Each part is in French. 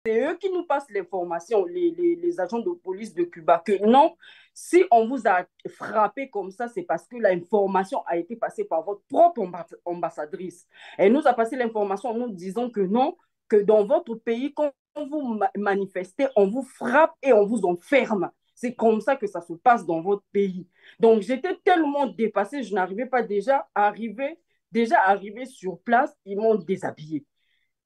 c'est eux qui nous passent l'information, les agents de police de Cuba, que non, si on vous a frappé comme ça, c'est parce que l'information a été passée par votre propre ambassadrice. Elle nous a passé l'information en nous disant que non, que dans votre pays, quand vous manifestez, on vous frappe et on vous enferme. C'est comme ça que ça se passe dans votre pays. Donc, j'étais tellement dépassée, je n'arrivais pas déjà arrivé sur place, ils m'ont déshabillé.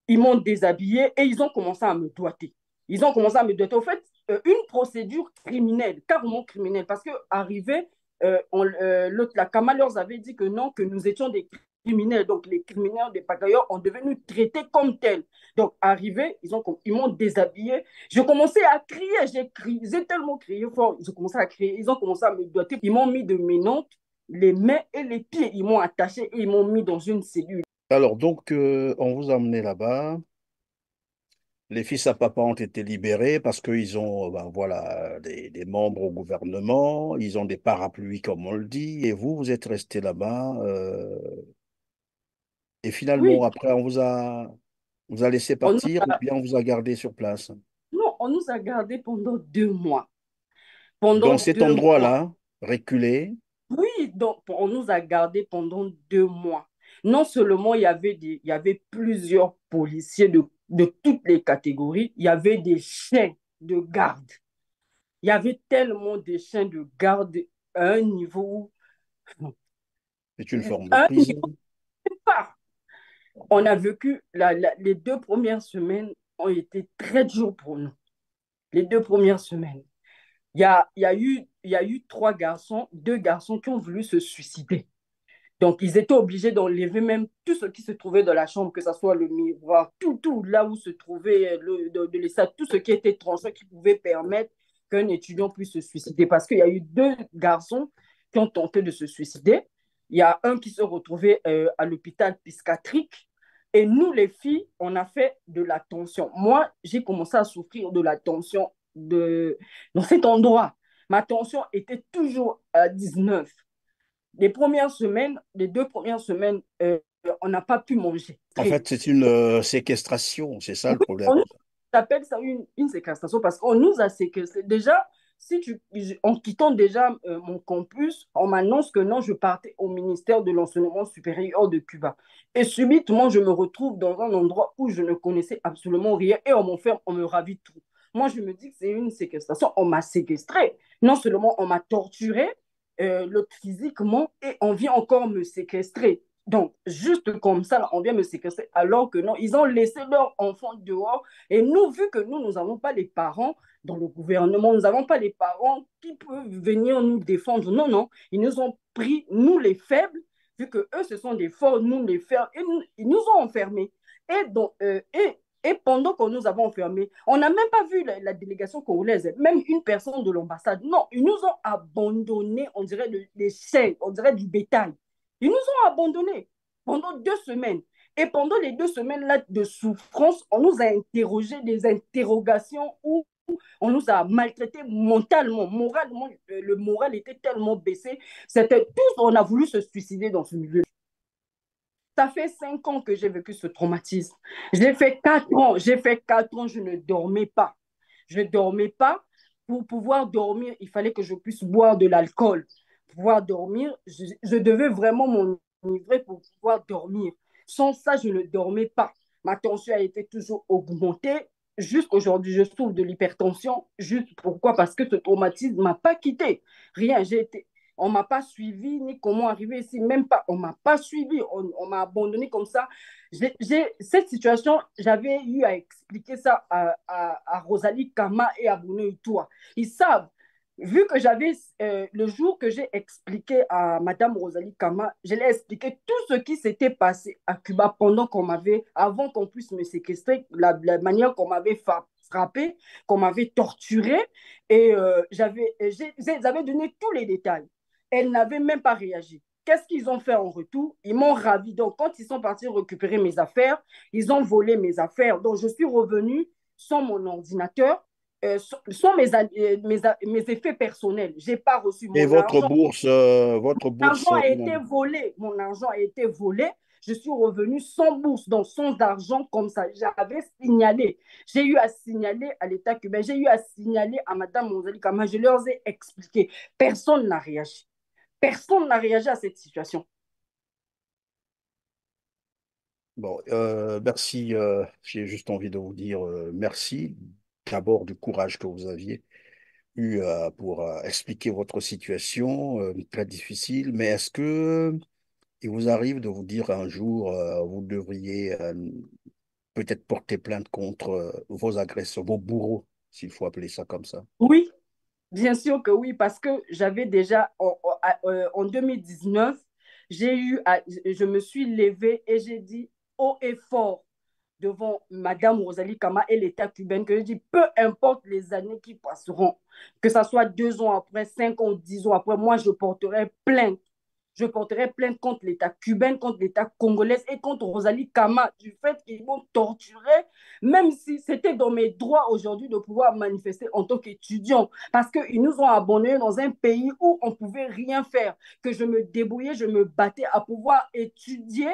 Ils m'ont déshabillé et ils ont commencé à me doiter. Ils ont commencé à me doiter. Au fait, une procédure criminelle, carrément criminelle, parce que arrivé, la Kama leur avait dit que non, que nous étions des criminels. Donc, les criminels des pagailleurs ont devenu traités comme tels. Donc, arrivé, ils m'ont déshabillé. Je commençais à crier, j'ai tellement crié fort. J'ai commencé à crier, ils ont commencé à me doiter. Ils m'ont mis de menottes, les mains et les pieds. Ils m'ont attaché et ils m'ont mis dans une cellule. Alors, donc, on vous a emmené là-bas. Les fils à papa ont été libérés parce qu'ils ont ben, voilà, des membres au gouvernement, ils ont des parapluies, comme on le dit, et vous, vous êtes resté là-bas. Et finalement, Oui, après, vous a laissé on nous partir ou a, bien on vous a gardé sur place. non, on nous a gardés pendant 2 mois. Pendant Dans cet 2 mois. endroit-là, reculé, Oui, donc on nous a gardés pendant 2 mois. Non seulement il y avait plusieurs policiers de toutes les catégories, il y avait des chiens de garde. Il y avait tellement de chiens de garde à un niveau, c'est une forme de à un prison. niveau pas. On a vécu, les 2 premières semaines ont été très dures pour nous. Les 2 premières semaines. Il y a eu 3 garçons, 2 garçons qui ont voulu se suicider. Donc, ils étaient obligés d'enlever même tout ce qui se trouvait dans la chambre, que ce soit le miroir, tout là où se trouvait, de laisser tout ce qui était tranchant qui pouvait permettre qu'un étudiant puisse se suicider. Parce qu'il y a eu 2 garçons qui ont tenté de se suicider. Il y a un qui se retrouvait à l'hôpital psychiatrique. Et nous, les filles, on a fait de la tension. Moi, j'ai commencé à souffrir de la tension dans cet endroit. Ma tension était toujours à 19. Les 2 premières semaines, on n'a pas pu manger. En Très. fait, c'est une séquestration, c'est ça le Oui, problème. on appelle ça une séquestration parce qu'on nous a séquestrés. Déjà, en quittant déjà mon campus, on m'annonce que non, je partais au ministère de l'enseignement supérieur de Cuba. Et subitement, je me retrouve dans un endroit où je ne connaissais absolument rien et on m'enferme, on me ravit tout. Moi, je me dis que c'est une séquestration. On m'a séquestré. Non seulement on m'a torturé, l'autre physiquement, et on vient encore me séquestrer. Donc, juste comme ça, là, on vient me séquestrer, alors que non, ils ont laissé leurs enfants dehors. Et nous, vu que nous n'avons pas les parents dans le gouvernement, nous n'avons pas les parents qui peuvent venir nous défendre. Non, non, ils nous ont pris, nous les faibles, vu que eux, ce sont des forts, nous les faibles, et ils nous ont enfermés. Et pendant que nous avons enfermés, on n'a même pas vu la délégation congolaise, même une personne de l'ambassade. Non, ils nous ont abandonnés, on dirait des chaînes, on dirait du bétail. Ils nous ont abandonnés pendant 2 semaines. Et pendant les 2 semaines-là de souffrance, on nous a interrogé des interrogations où on nous a maltraités mentalement, moralement. Le moral était tellement baissé. C'était tous, on a voulu se suicider dans ce milieu. Ça fait 5 ans que j'ai vécu ce traumatisme. J'ai fait 4 ans, je ne dormais pas. Je ne dormais pas. Pour pouvoir dormir, il fallait que je puisse boire de l'alcool. Pour pouvoir dormir, je devais vraiment m'enivrer pour pouvoir dormir. Sans ça, je ne dormais pas. Ma tension a été toujours augmentée. Jusqu'aujourd'hui, je souffre de l'hypertension. Juste pourquoi? Parce que ce traumatisme ne m'a pas quitté. Rien, on ne m'a pas suivi, ni comment arriver ici, même pas, on ne m'a pas suivi, on m'a abandonné comme ça. Cette situation, j'avais eu à expliquer ça à Rosalie Kama et à Bruno Itoua. Ils savent, vu que le jour que j'ai expliqué à Madame Rosalie Kama, je l'ai expliqué tout ce qui s'était passé à Cuba avant qu'on puisse me séquestrer, la manière qu'on m'avait frappé, qu'on m'avait torturé, et j'avais donné tous les détails. Elle n'avait même pas réagi. Qu'est-ce qu'ils ont fait en retour? Ils m'ont ravi. Donc, quand ils sont partis récupérer mes affaires, ils ont volé mes affaires. Donc, je suis revenue sans mon ordinateur, sans mes effets personnels. Je n'ai pas reçu Et mon argent. votre bourse L'argent a été volé. Mon argent a été volé. Je suis revenue sans bourse, donc sans argent comme ça. J'avais signalé. J'ai eu à signaler à l'État cubain, j'ai eu à signaler à Mme Monsali Kama. Je leur ai expliqué. Personne n'a réagi. Personne n'a réagi à cette situation. Bon, merci. J'ai juste envie de vous dire merci d'abord du courage que vous aviez eu pour expliquer votre situation très difficile. Mais est-ce que il vous arrive de vous dire un jour, vous devriez peut-être porter plainte contre vos agresseurs, vos bourreaux, s'il faut appeler ça comme ça? Oui, bien sûr que oui, parce que j'avais déjà, en 2019, je me suis levée et j'ai dit haut et fort devant Madame Rosalie Kama et l'État cubain que je dis, peu importe les années qui passeront, que ce soit 2 ans après, 5 ans, 10 ans après, moi, je porterai plainte. Je porterai plainte contre l'État cubain, contre l'État congolais et contre Rosalie Kama du fait qu'ils m'ont torturé, même si c'était dans mes droits aujourd'hui de pouvoir manifester en tant qu'étudiant, parce qu'ils nous ont abandonnés dans un pays où on ne pouvait rien faire, que je me débrouillais, je me battais à pouvoir étudier,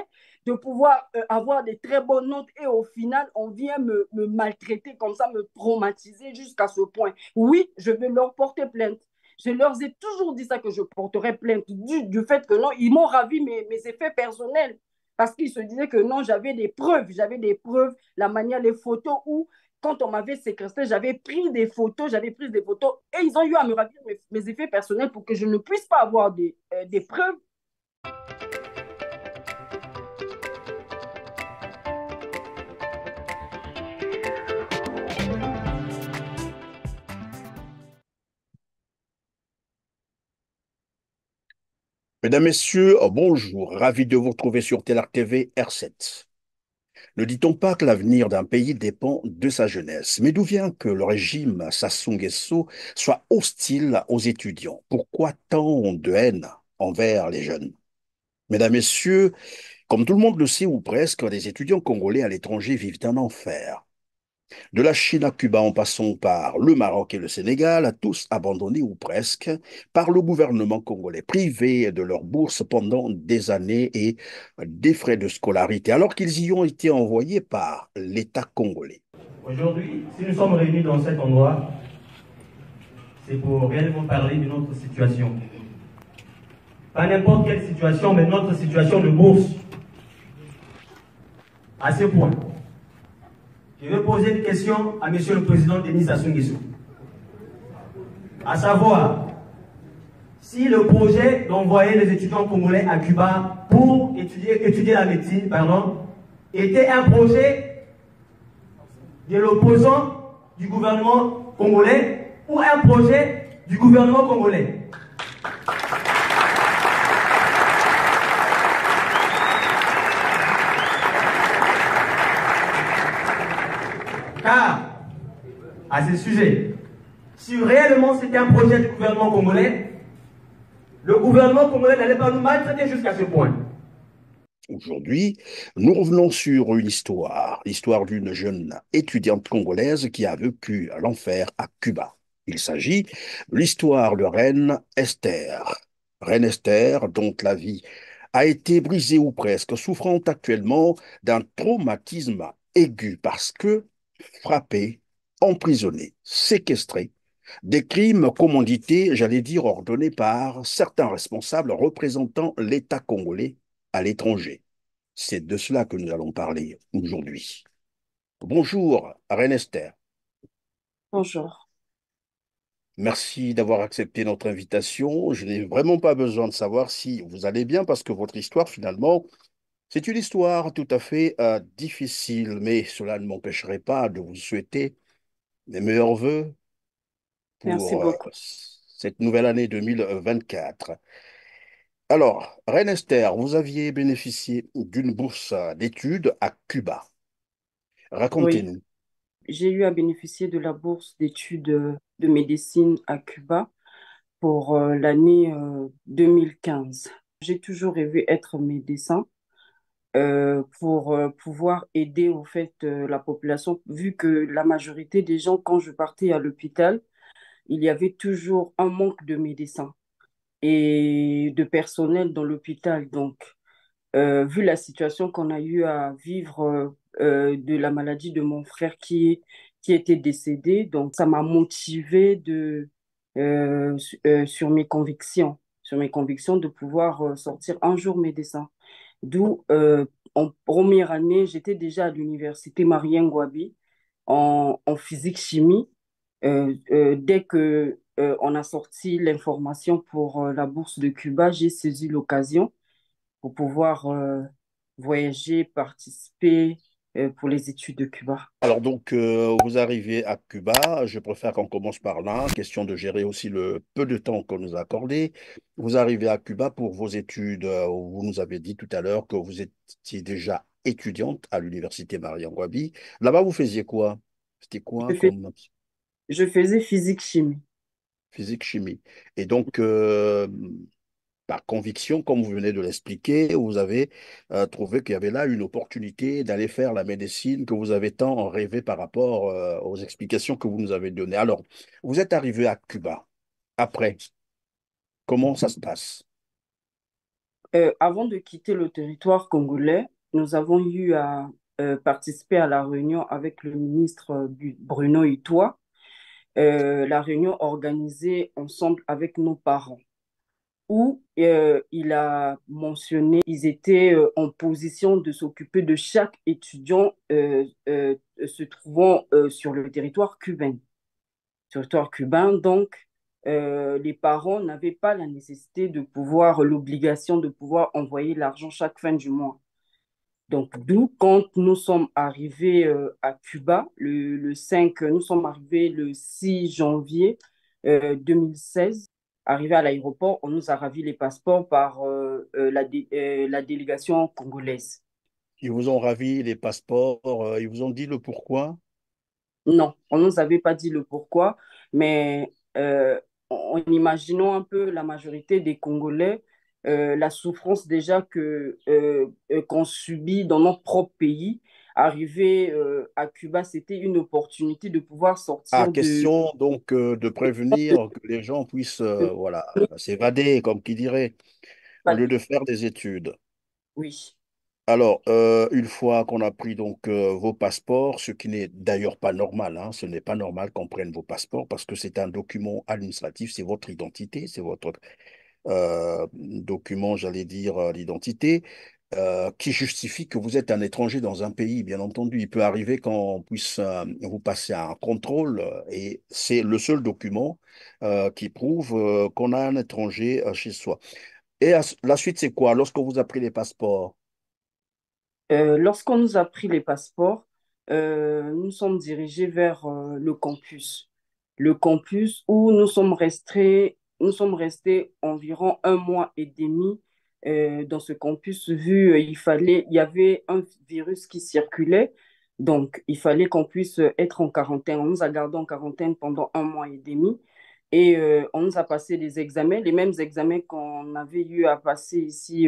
de pouvoir avoir des très bonnes notes et au final, on vient me maltraiter comme ça, me traumatiser jusqu'à ce point. Oui, je vais leur porter plainte. Je leur ai toujours dit ça, que je porterais plainte du fait que non, ils m'ont ravi mes effets personnels. Parce qu'ils se disaient que non, j'avais des preuves, la manière, les photos où, quand on m'avait séquestré, j'avais pris des photos et ils ont eu à me ravir mes effets personnels pour que je ne puisse pas avoir des preuves. Mesdames, Messieurs, bonjour. Ravi de vous retrouver sur Telar TV R7. Ne dit-on pas que l'avenir d'un pays dépend de sa jeunesse? Mais d'où vient que le régime Sassou Nguesso soit hostile aux étudiants? Pourquoi tant de haine envers les jeunes? Mesdames, Messieurs, comme tout le monde le sait ou presque, les étudiants congolais à l'étranger vivent un enfer. De la Chine à Cuba en passant par le Maroc et le Sénégal, tous abandonnés ou presque par le gouvernement congolais, privés de leur bourse pendant des années et des frais de scolarité, alors qu'ils y ont été envoyés par l'État congolais. Aujourd'hui, si nous sommes réunis dans cet endroit, c'est pour réellement parler de notre situation. Pas n'importe quelle situation, mais notre situation de bourse. À ce point, je vais poser une question à Monsieur le Président Denis Sassou Nguesso. À savoir, si le projet d'envoyer les étudiants congolais à Cuba pour étudier la médecine, était un projet de l'opposant du gouvernement congolais ou un projet du gouvernement congolais. Car, à ce sujet, si réellement c'était un projet du gouvernement congolais, le gouvernement congolais n'allait pas nous maltraiter jusqu'à ce point. Aujourd'hui, nous revenons sur une histoire, l'histoire d'une jeune étudiante congolaise qui a vécu l'enfer à Cuba. Il s'agit de l'histoire de Reine Esther. Reine Esther, dont la vie a été brisée ou presque, souffrant actuellement d'un traumatisme aigu parce que frappée, emprisonnée, séquestrée, des crimes commandités, j'allais dire ordonnés par certains responsables représentant l'État congolais à l'étranger. C'est de cela que nous allons parler aujourd'hui. Bonjour, Reine Esther. Bonjour. Merci d'avoir accepté notre invitation. Je n'ai vraiment pas besoin de savoir si vous allez bien parce que votre histoire, finalement, c'est une histoire tout à fait difficile, mais cela ne m'empêcherait pas de vous souhaiter mes meilleurs voeux Merci pour beaucoup. cette nouvelle année 2024. Alors, Reine Esther, vous aviez bénéficié d'une bourse d'études à Cuba. Oui, Racontez-nous. j'ai eu à bénéficier de la bourse d'études de médecine à Cuba pour l'année 2015. J'ai toujours rêvé être médecin pour pouvoir aider au fait la population, vu que la majorité des gens, quand je partais à l'hôpital, il y avait toujours un manque de médecins et de personnel dans l'hôpital. Donc, vu la situation qu'on a eu à vivre de la maladie de mon frère qui était décédé. Donc, ça m'a motivé sur mes convictions de pouvoir sortir un jour médecin. D'où, en première année, j'étais déjà à l'université Marien Ngouabi en physique-chimie. Dès que on a sorti l'information pour la bourse de Cuba, j'ai saisi l'occasion pour pouvoir voyager, participer pour les études de Cuba. Alors donc, vous arrivez à Cuba, je préfère qu'on commence par là, question de gérer aussi le peu de temps qu'on nous a accordé. Vous arrivez à Cuba pour vos études, vous nous avez dit tout à l'heure que vous étiez déjà étudiante à l'université Mariam-Gwabi. Là-bas, vous faisiez quoi? C'était quoi Je fais- comme je faisais physique-chimie. physique-chimie? Et donc, par conviction, comme vous venez de l'expliquer, vous avez trouvé qu'il y avait là une opportunité d'aller faire la médecine que vous avez tant rêvé par rapport aux explications que vous nous avez données. Alors, vous êtes arrivé à Cuba. Après, comment ça se passe? Avant de quitter le territoire congolais, nous avons eu à participer à la réunion avec le ministre Bruno Itoie, la réunion organisée ensemble avec nos parents, où il a mentionné qu'ils étaient en position de s'occuper de chaque étudiant se trouvant sur le territoire cubain. Territoire cubain, donc les parents n'avaient pas la nécessité de pouvoir, l'obligation de pouvoir envoyer l'argent chaque fin du mois. Donc, d'où, quand nous sommes arrivés à Cuba, le 5, nous sommes arrivés le 6 janvier 2016. Arrivés à l'aéroport, on nous a ravi les passeports par la délégation congolaise. Ils vous ont ravi les passeports, ils vous ont dit le pourquoi? Non, on ne nous avait pas dit le pourquoi, mais en imaginant un peu la majorité des Congolais, la souffrance déjà qu'on subit dans notre propre pays, arriver à Cuba, c'était une opportunité de pouvoir Ah, sortir question donc de prévenir que les gens puissent voilà, s'évader, comme qui dirait, au lieu de faire des études. oui. Alors, une fois qu'on a pris donc vos passeports, ce qui n'est d'ailleurs pas normal, hein, ce n'est pas normal qu'on prenne vos passeports parce que c'est un document administratif, c'est votre identité, c'est votre document, j'allais dire, l'identité, qui justifie que vous êtes un étranger dans un pays, bien entendu. Il peut arriver qu'on puisse vous passer un contrôle et c'est le seul document qui prouve qu'on a un étranger chez soi. Et la suite, c'est quoi? Lorsque vous avez pris les passeports, Lorsqu'on nous a pris les passeports, nous sommes dirigés vers le campus. Le campus où nous sommes restés environ un mois et demi dans ce campus, vu il y avait un virus qui circulait, donc il fallait qu'on puisse être en quarantaine. On nous a gardés en quarantaine pendant un mois et demi et on nous a passé des examens, les mêmes examens qu'on avait eu à passer ici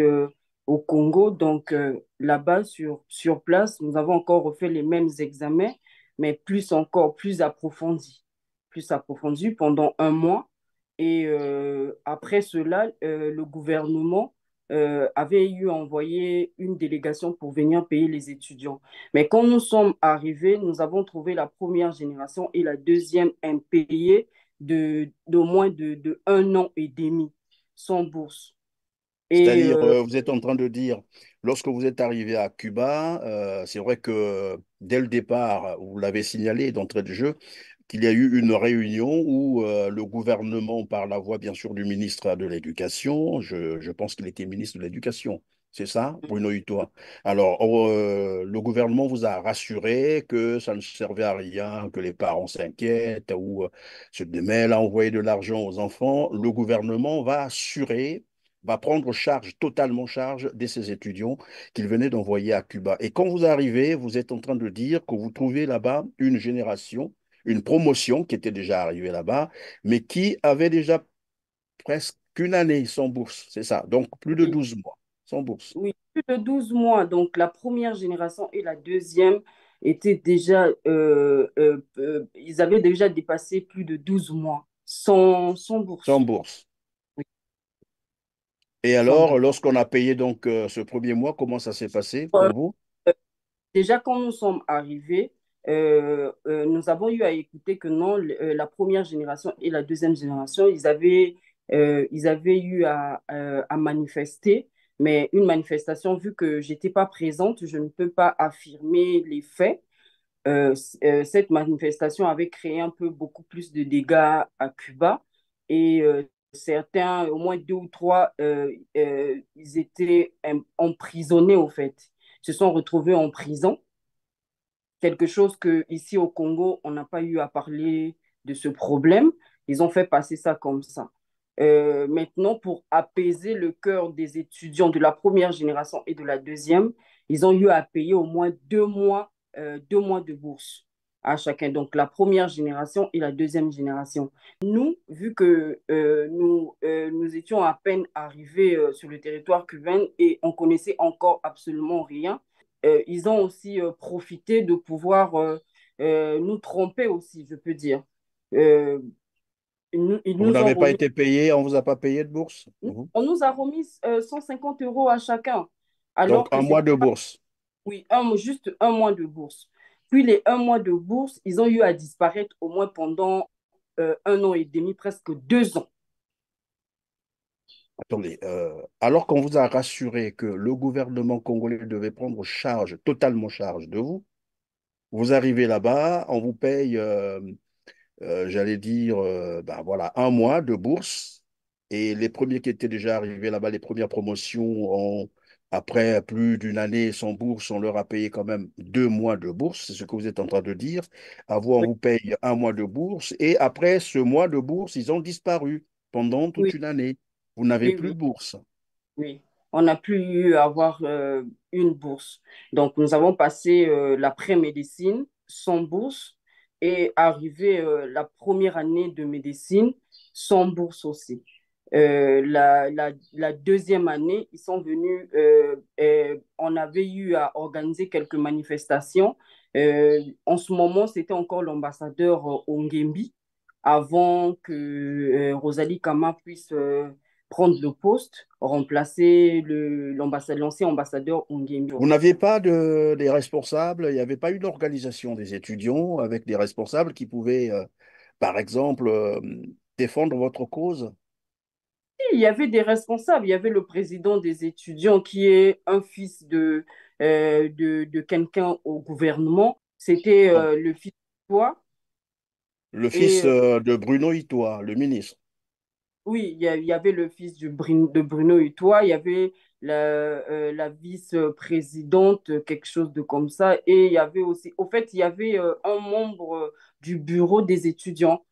au Congo. Donc là-bas, sur place, nous avons encore refait les mêmes examens, mais plus approfondis pendant un mois. Et après cela, le gouvernement avait eu envoyé une délégation pour venir payer les étudiants. Mais quand nous sommes arrivés, nous avons trouvé la première génération et la deuxième impayée d'au moins de un an et demi sans bourse. Et c'est-à-dire, vous êtes en train de dire, lorsque vous êtes arrivé à Cuba, c'est vrai que dès le départ, vous l'avez signalé d'entrée de jeu, qu'il y a eu une réunion où le gouvernement, par la voix bien sûr du ministre de l'Éducation, je pense qu'il était ministre de l'Éducation, c'est ça, Bruno Itoa. Alors, le gouvernement vous a rassuré que ça ne servait à rien, que les parents s'inquiètent ou se démêlent à envoyer de l'argent aux enfants. Le gouvernement va assurer, va prendre charge, totalement charge de ces étudiants qu'il venait d'envoyer à Cuba. Et quand vous arrivez, vous êtes en train de dire que vous trouvez là-bas une génération, une promotion qui était déjà arrivée là-bas, mais qui avait déjà presque une année sans bourse. C'est ça. Donc, plus de oui, 12 mois sans bourse. oui, plus de 12 mois. Donc, la première génération et la deuxième étaient déjà, ils avaient déjà dépassé plus de 12 mois sans Sans bourse. bourse. Oui. Et sans alors, bourse. lorsqu'on a payé donc ce premier mois, comment ça s'est passé Euh, pour vous? Déjà, quand nous sommes arrivés, nous avons eu à écouter que non, la première génération et la deuxième génération, ils avaient eu à manifester, mais une manifestation, vu que j'étais pas présente, je ne peux pas affirmer les faits. Cette manifestation avait créé un peu beaucoup plus de dégâts à Cuba et certains, au moins deux ou trois, ils étaient emprisonnés au fait, se sont retrouvés en prison, quelque chose que ici au Congo, on n'a pas eu à parler de ce problème. Ils ont fait passer ça comme ça. Maintenant, pour apaiser le cœur des étudiants de la première génération et de la deuxième, ils ont eu à payer au moins 2 mois de bourse à chacun. Donc, la première génération et la deuxième génération. Nous, vu que nous étions à peine arrivés sur le territoire cubain et on connaissait encore absolument rien, ils ont aussi profité de pouvoir nous tromper aussi, je peux dire. Euh, ils Vous nous ont n'avez pas remis, été payé, on vous a pas payé de bourse, vous? on nous a remis 150 euros à chacun, Donc alors que un mois c'était, de bourse. oui, juste un mois de bourse. Puis les un mois de bourse, ils ont eu à disparaître au moins pendant 1 an et demi, presque 2 ans. Attendez, alors qu'on vous a rassuré que le gouvernement congolais devait prendre charge, totalement charge de vous, vous arrivez là-bas, on vous paye, j'allais dire, ben voilà, un mois de bourse. Et les premiers qui étaient déjà arrivés là-bas, les premières promotions, après plus d'une année sans bourse, on leur a payé quand même 2 mois de bourse, c'est ce que vous êtes en train de dire. À vous, on Oui, vous paye un mois de bourse. Et après ce mois de bourse, ils ont disparu pendant toute oui, une année. Vous n'avez oui, plus oui. de bourse. Oui, on n'a plus eu à avoir une bourse. Donc, nous avons passé l'après-médecine sans bourse et arrivé la première année de médecine sans bourse aussi. La deuxième année, ils sont venus, on avait eu à organiser quelques manifestations. En ce moment, c'était encore l'ambassadeur Ongembi avant que Rosalie Kama puisse prendre le poste, remplacer l'ancien ambassadeur Ongembi. Vous n'aviez pas des responsables, il n'y avait pas une organisation des étudiants avec des responsables qui pouvaient, par exemple, défendre votre cause? Il y avait des responsables, il y avait le président des étudiants qui est un fils de quelqu'un au gouvernement. C'était Donc, le fils de toi. le Et fils de Bruno Itoie, le ministre. oui, il y avait le fils de Bruno Utois, il y avait la vice-présidente, quelque chose de comme ça. Et il y avait aussi, au fait, il y avait un membre du bureau des étudiants.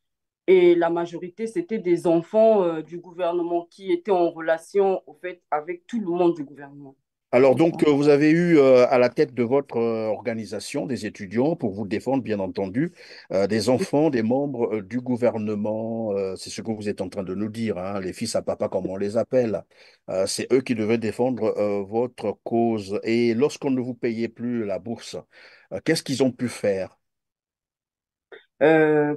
Et la majorité, c'était des enfants du gouvernement qui étaient en relation, au fait, avec tout le monde du gouvernement. Alors donc, vous avez eu à la tête de votre organisation des étudiants pour vous défendre, bien entendu, des enfants, des membres du gouvernement. C'est ce que vous êtes en train de nous dire, hein, les fils à papa, comme on les appelle. C'est eux qui devaient défendre votre cause. Et lorsqu'on ne vous payait plus la bourse, qu'est-ce qu'ils ont pu faire?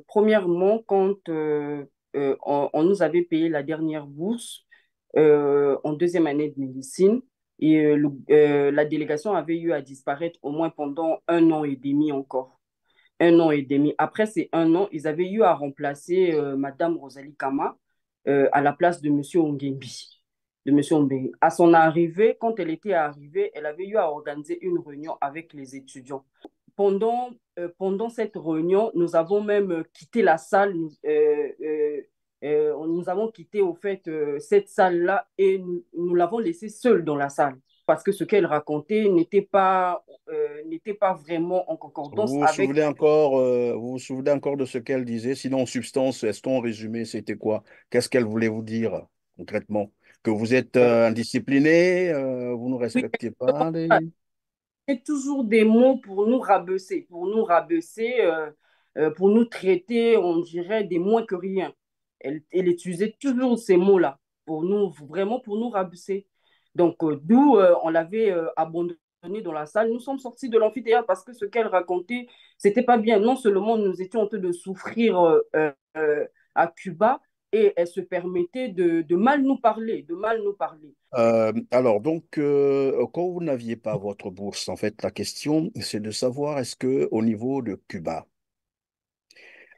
Premièrement, quand on nous avait payé la dernière bourse en deuxième année de médecine, et la délégation avait eu à disparaître au moins pendant 1 an et demi encore. 1 an et demi. Après ces 1 an, ils avaient eu à remplacer Madame Rosalie Kama à la place de Monsieur Ongembi. De Monsieur Ongembi. À son arrivée, quand elle était arrivée, elle avait eu à organiser une réunion avec les étudiants. Pendant cette réunion, nous avons même quitté la salle. Nous avons quitté au fait cette salle-là et nous l'avons laissée seule dans la salle parce que ce qu'elle racontait n'était pas vraiment en concordance avec. Vous vous souvenez encore de ce qu'elle disait? Sinon, en substance, est-ce qu'en résumé, c'était quoi? Qu'est-ce qu'elle voulait vous dire concrètement? Que vous êtes indiscipliné, vous ne Oui, respectez pas les... c'est toujours des mots pour nous rabaisser, pour nous traiter, on dirait, des moins que rien. Elle utilisait toujours ces mots-là pour nous, vraiment pour nous rabaisser. Donc, d'où on l'avait abandonné dans la salle. Nous sommes sortis de l'amphithéâtre parce que ce qu'elle racontait, c'était pas bien. Non seulement nous étions en train de souffrir à Cuba, et elle se permettait de mal nous parler, de mal nous parler. Alors, donc, quand vous n'aviez pas votre bourse, en fait, la question, c'est de savoir est-ce que au niveau de Cuba,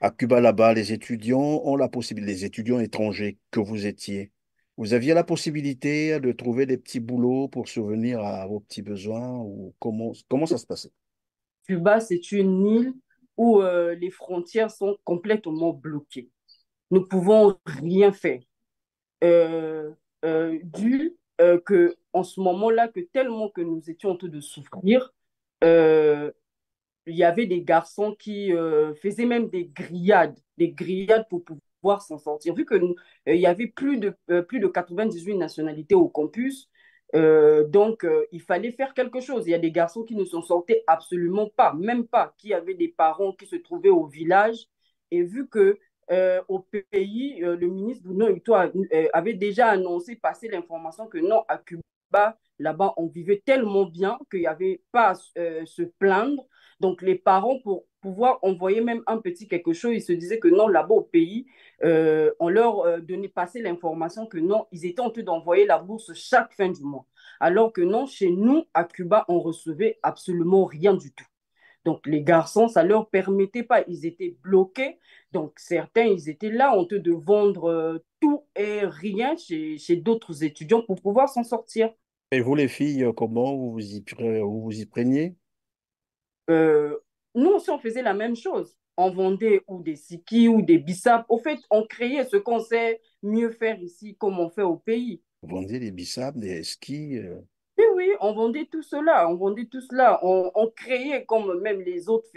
à Cuba là-bas, les étudiants ont la possibilité, les étudiants étrangers que vous étiez, vous aviez la possibilité de trouver des petits boulots pour subvenir à vos petits besoins ou comment ça se passait? Cuba, c'est une île où les frontières sont complètement bloquées. Nous ne pouvons rien faire. Euh, dû que en ce moment-là, que tellement que nous étions en train de souffrir, euh, il y avait des garçons qui faisaient même des grillades pour pouvoir s'en sortir. Vu que il y avait plus de 98 nationalités au campus, donc il fallait faire quelque chose. Il y a des garçons qui ne s'en sortaient absolument pas, même pas, qui avaient des parents qui se trouvaient au village. Et vu que au pays, le ministre Bruno Hutto avait déjà annoncé, passé l'information que non, à Cuba, là-bas, on vivait tellement bien qu'il n'y avait pas à se plaindre. Donc, les parents, pour pouvoir envoyer même un petit quelque chose, ils se disaient que non, là-bas au pays, on leur donnait passer l'information que non, ils étaient en train d'envoyer la bourse chaque fin du mois. Alors que non, chez nous, à Cuba, on recevait absolument rien du tout. Donc, les garçons, ça ne leur permettait pas. Ils étaient bloqués. Donc, certains, ils étaient là en train de vendre tout et rien chez d'autres étudiants pour pouvoir s'en sortir. Et vous, les filles, comment vous vous y preniez? Euh, Nous aussi, on faisait la même chose. On vendait ou des sikis ou des bissap. Au fait, on créait ce qu'on sait mieux faire ici, comme on fait au pays. Vous vendiez des bissap, des skis. Oui, oui, on vendait tout cela. On vendait tout cela. On créait comme même les autres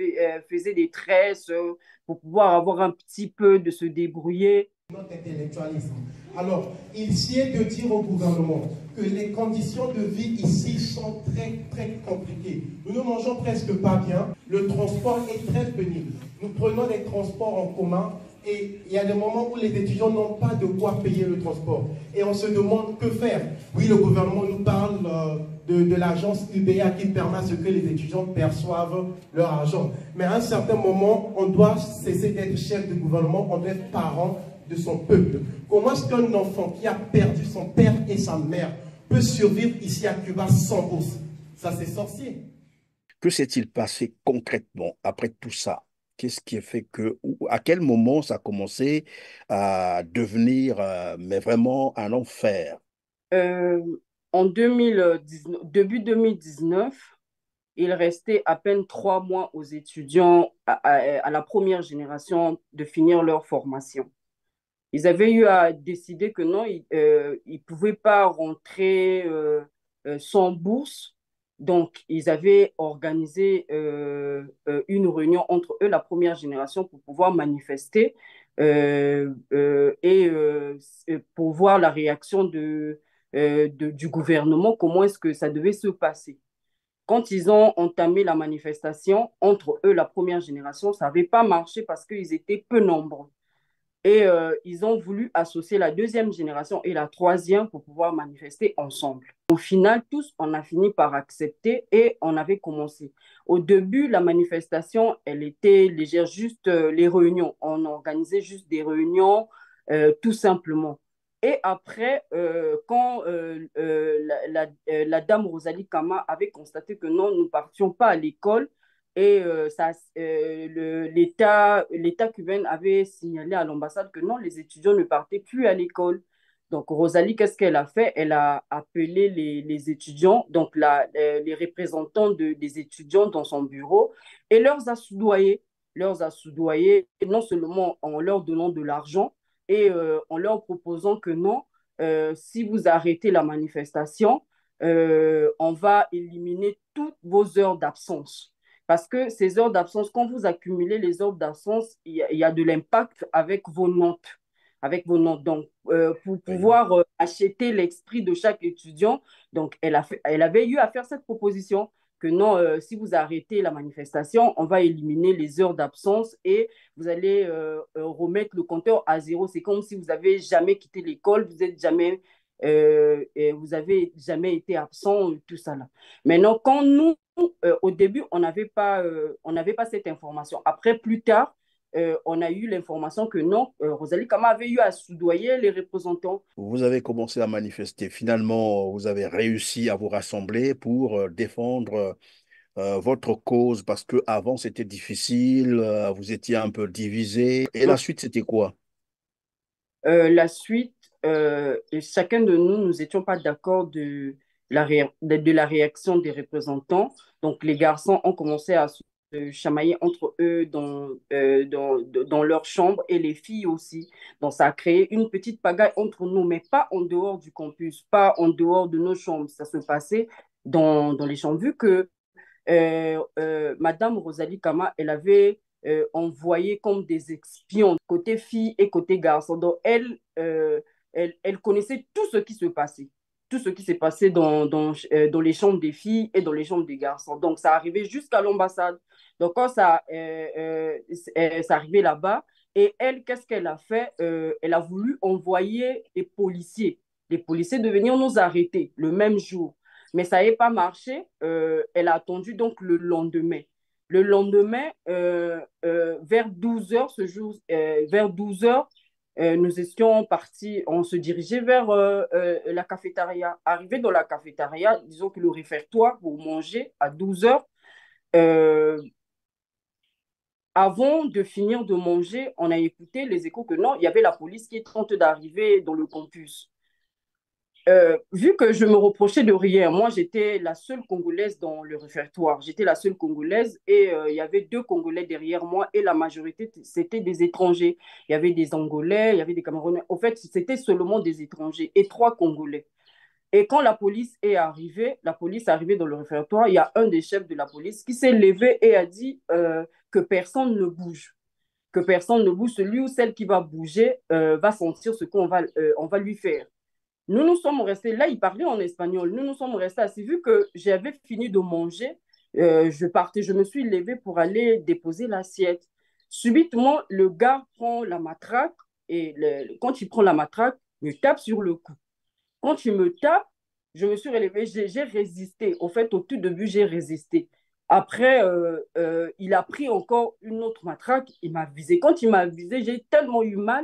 faisaient des tresses pour pouvoir avoir un petit peu de se débrouiller. Notre intellectualisme. Alors, il sied de dire au gouvernement que les conditions de vie ici sont très, très compliquées. Nous ne mangeons presque pas bien. Le transport est très pénible. Nous prenons des transports en commun et il y a des moments où les étudiants n'ont pas de quoi payer le transport. Et on se demande que faire. Oui, le gouvernement nous parle de l'agence UBA qui permet à ce que les étudiants perçoivent leur argent. Mais à un certain moment, on doit cesser d'être chef de gouvernement, on doit être parent de son peuple. Comment est-ce qu'un enfant qui a perdu son père et sa mère peut survivre ici à Cuba sans bourse? Ça, c'est sorcier. Que s'est-il passé concrètement après tout ça? Qu'est-ce qui a fait que, ou à quel moment ça a commencé à devenir, mais vraiment un enfer? Euh, En 2019, début 2019, il restait à peine 3 mois aux étudiants à la première génération de finir leur formation. Ils avaient eu à décider que non, ils ne pouvaient pas rentrer sans bourse. Donc, ils avaient organisé une réunion entre eux, la première génération, pour pouvoir manifester et pour voir la réaction du gouvernement, comment est-ce que ça devait se passer. Quand ils ont entamé la manifestation, entre eux, la première génération, ça n'avait pas marché parce qu'ils étaient peu nombreux. Et ils ont voulu associer la deuxième génération et la troisième pour pouvoir manifester ensemble. Au final, tous, on a fini par accepter et on avait commencé. Au début, la manifestation, elle était légère, juste les réunions. On organisait juste des réunions, tout simplement. Et après, quand la dame Rosalie Kama avait constaté que non, nous ne partions pas à l'école, et l'État cubain avait signalé à l'ambassade que non, les étudiants ne partaient plus à l'école. Donc, Rosalie, qu'est-ce qu'elle a fait? Elle a appelé les étudiants, donc les représentants des étudiants dans son bureau, et leurs a soudoyés, non seulement en leur donnant de l'argent, et en leur proposant que non, si vous arrêtez la manifestation, on va éliminer toutes vos heures d'absence. Parce que ces heures d'absence, quand vous accumulez les heures d'absence, il y a de l'impact avec vos notes. Avec vos notes. Donc, pour Oui. pouvoir acheter l'esprit de chaque étudiant, donc elle avait eu à faire cette proposition que non, si vous arrêtez la manifestation, on va éliminer les heures d'absence et vous allez remettre le compteur à zéro. C'est comme si vous avez jamais quitté l'école, vous avez jamais été absent, tout ça là. Maintenant, quand nous, au début, on n'avait pas cette information. Après, plus tard, on a eu l'information que non, Rosalie Kama avait eu à soudoyer les représentants. Vous avez commencé à manifester. Finalement, vous avez réussi à vous rassembler pour défendre votre cause parce que avant c'était difficile, vous étiez un peu divisé. Et la suite, c'était quoi? La suite, et chacun de nous, nous n'étions pas d'accord de la réaction des représentants. Donc, les garçons ont commencé à se chamailler entre eux dans leur chambre et les filles aussi. Donc, ça a créé une petite pagaille entre nous, mais pas en dehors du campus, pas en dehors de nos chambres. Ça se passait dans les chambres. Vu que Madame Rosalie Kama, elle avait envoyé comme des espions côté filles et côté garçons. Donc, elle connaissait tout ce qui se passait. Tout ce qui s'est passé dans les chambres des filles et dans les chambres des garçons. Donc, ça arrivait jusqu'à l'ambassade. Donc, quand ça arrivait là-bas, et elle, qu'est-ce qu'elle a fait? Elle a voulu envoyer les policiers de venir nous arrêter le même jour. Mais ça n'avait pas marché. Elle a attendu donc le lendemain. Le lendemain, vers 12 heures, vers 12 heures, nous étions partis, on se dirigeait vers la cafétéria. Arrivé dans la cafétéria, disons que le réfectoire pour manger à 12 heures, euh, avant de finir de manger, on a écouté les échos que non, il y avait la police qui est en train d'arriver dans le campus. Vu que je me reprochais de rien, moi j'étais la seule Congolaise dans le réfectoire. J'étais la seule Congolaise et il y avait deux Congolais derrière moi et la majorité c'était des étrangers. Il y avait des Angolais, il y avait des Camerounais. En fait, c'était seulement des étrangers et trois Congolais. Et quand la police est arrivée dans le réfectoire, il y a un des chefs de la police qui s'est levé et a dit que personne ne bouge. Que personne ne bouge. Celui ou celle qui va bouger va sentir ce on va lui faire. Nous nous sommes restés, là, il parlait en espagnol. Nous nous sommes restés assis. Vu que j'avais fini de manger, je me suis levée pour aller déposer l'assiette. Subitement, le gars prend la matraque et quand il prend la matraque, il me tape sur le cou. Quand il me tape, je me suis relevée, j'ai résisté. Au fait, au tout début, j'ai résisté. Après, il a pris encore une autre matraque, il m'a visé. Quand il m'a visé, j'ai tellement eu mal.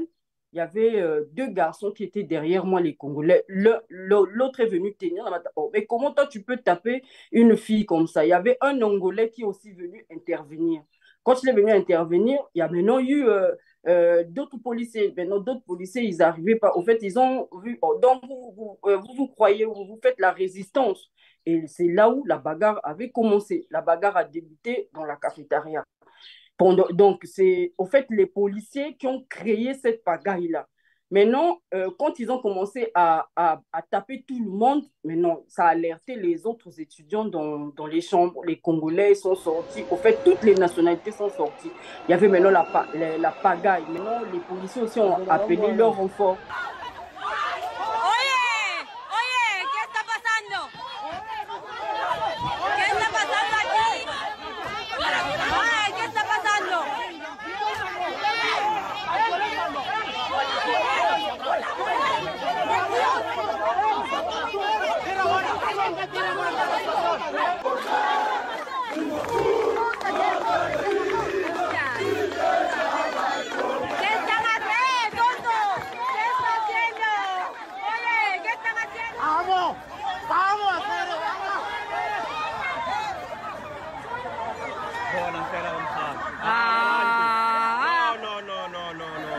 Il y avait deux garçons qui étaient derrière moi, les Congolais. L'autre est venu tenir la matraque. Oh, mais comment toi, tu peux taper une fille comme ça? Il y avait un Angolais qui est aussi venu intervenir. Quand il est venu intervenir, il y a maintenant eu d'autres policiers. Maintenant, d'autres policiers, ils n'arrivaient pas. Au fait, ils ont vu. Oh, donc, vous croyez, vous faites la résistance. Et c'est là où la bagarre avait commencé. La bagarre a débuté dans la cafétéria. Donc, c'est au fait les policiers qui ont créé cette pagaille-là. Maintenant, quand ils ont commencé à taper tout le monde, maintenant, ça a alerté les autres étudiants dans les chambres. Les Congolais sont sortis. Au fait, toutes les nationalités sont sorties. Il y avait maintenant la pagaille. Maintenant, les policiers aussi ont appelé leur renfort.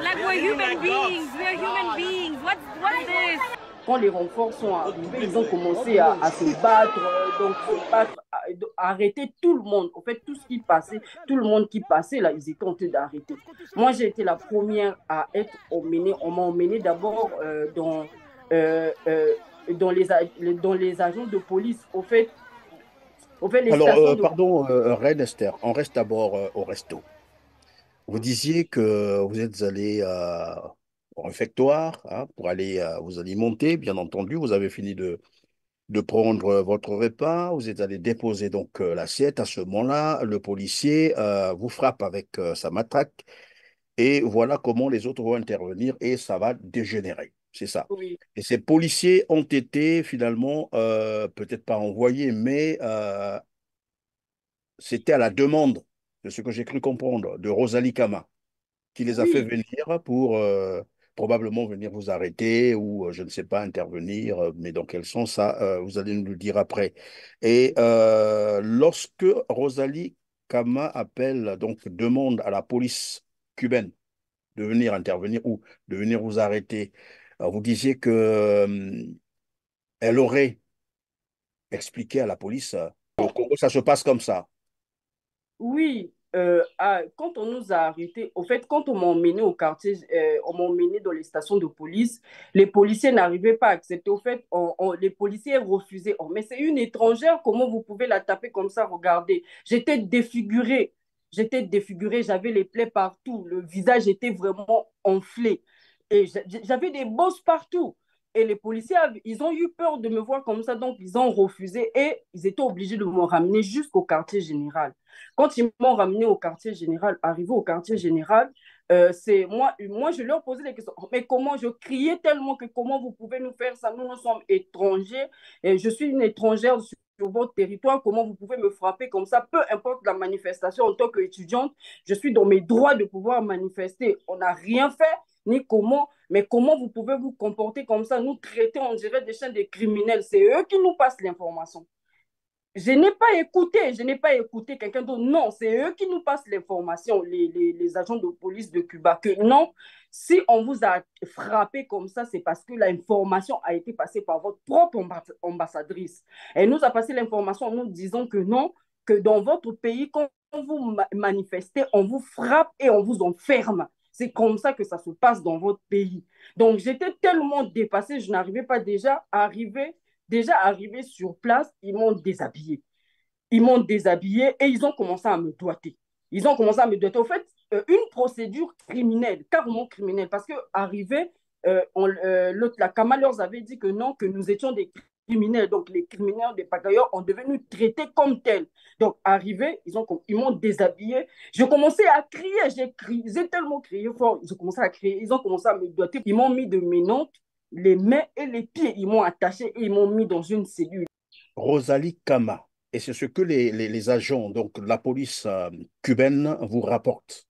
Like we're human beings. We're human beings. What's this? Quand les renforts sont arrivés, ils ont commencé à se battre, donc se battre, à arrêter tout le monde. En fait, tout ce qui passait, tout le monde qui passait, là, ils étaient en train d'arrêter. Moi, j'ai été la première à être emmenée. On m'a emmenée d'abord dans les agents de police. Les Alors, stations de... pardon, Reine Esther, on reste d'abord au resto. Vous disiez que vous êtes allé au réfectoire hein, pour aller vous alimenter, bien entendu. Vous avez fini de prendre votre repas. Vous êtes allé déposer donc l'assiette. À ce moment-là, le policier vous frappe avec sa matraque et voilà comment les autres vont intervenir et ça va dégénérer. C'est ça. Oui, Et ces policiers ont été finalement peut-être pas envoyés, mais c'était à la demande de ce que j'ai cru comprendre de Rosalie Kama. qui les a fait Oui, venir pour probablement venir vous arrêter ou, je ne sais pas, intervenir, mais dans quel sens, ça, vous allez nous le dire après. Et lorsque Rosalie Kama appelle, donc demande à la police cubaine de venir intervenir ou de venir vous arrêter, vous disiez que elle aurait expliqué à la police au Congo, ça se passe comme ça. oui. Quand on nous a arrêtés, au fait, quand on m'a emmené au quartier, on m'a emmené dans les stations de police, les policiers n'arrivaient pas à accepter. Au fait, les policiers refusaient. Oh, mais c'est une étrangère, comment vous pouvez la taper comme ça? Regardez, j'étais défigurée. J'étais défigurée, j'avais les plaies partout, le visage était vraiment enflé. Et j'avais des bosses partout. Et les policiers, ils ont eu peur de me voir comme ça, donc ils ont refusé et ils étaient obligés de me ramener jusqu'au quartier général. Quand ils m'ont ramené au quartier général, arrivé au quartier général, c'est moi, je leur posais des questions. Mais comment je criais tellement que comment vous pouvez nous faire ça? Nous sommes étrangers et je suis une étrangère sur votre territoire. Comment vous pouvez me frapper comme ça? Peu importe la manifestation en tant qu'étudiante, je suis dans mes droits de pouvoir manifester. On n'a rien fait, ni comment, mais comment vous pouvez vous comporter comme ça, nous traiter, on dirait des chaînes de criminels. C'est eux qui nous passent l'information. Je n'ai pas écouté quelqu'un d'autre. Non, c'est eux qui nous passent l'information, les agents de police de Cuba, que non, si on vous a frappé comme ça, c'est parce que l'information a été passée par votre propre ambassadrice. Elle nous a passé l'information en nous disant que non, que dans votre pays, quand vous manifestez, on vous frappe et on vous enferme. C'est comme ça que ça se passe dans votre pays. Donc, j'étais tellement dépassée, je n'arrivais pas déjà arrivé sur place, ils m'ont déshabillé. Ils m'ont déshabillé et ils ont commencé à me doiter. Ils ont commencé à me doiter. Au fait, une procédure criminelle, carrément criminelle, parce que arrivé, la Kama leur avait dit que non, que nous étions des criminels. Donc, les criminels des pagailleurs ont devenu nous traiter comme tels. Donc, arrivé, ils m'ont déshabillé. Je commençais à crier, j'ai tellement crié fort. J'ai commencé à crier, ils ont commencé à me doiter. Ils m'ont mis de menottes, les mains et les pieds. Ils m'ont attaché et ils m'ont mis dans une cellule. Rosalie Kama. Et c'est ce que les agents, donc la police cubaine, vous rapportent.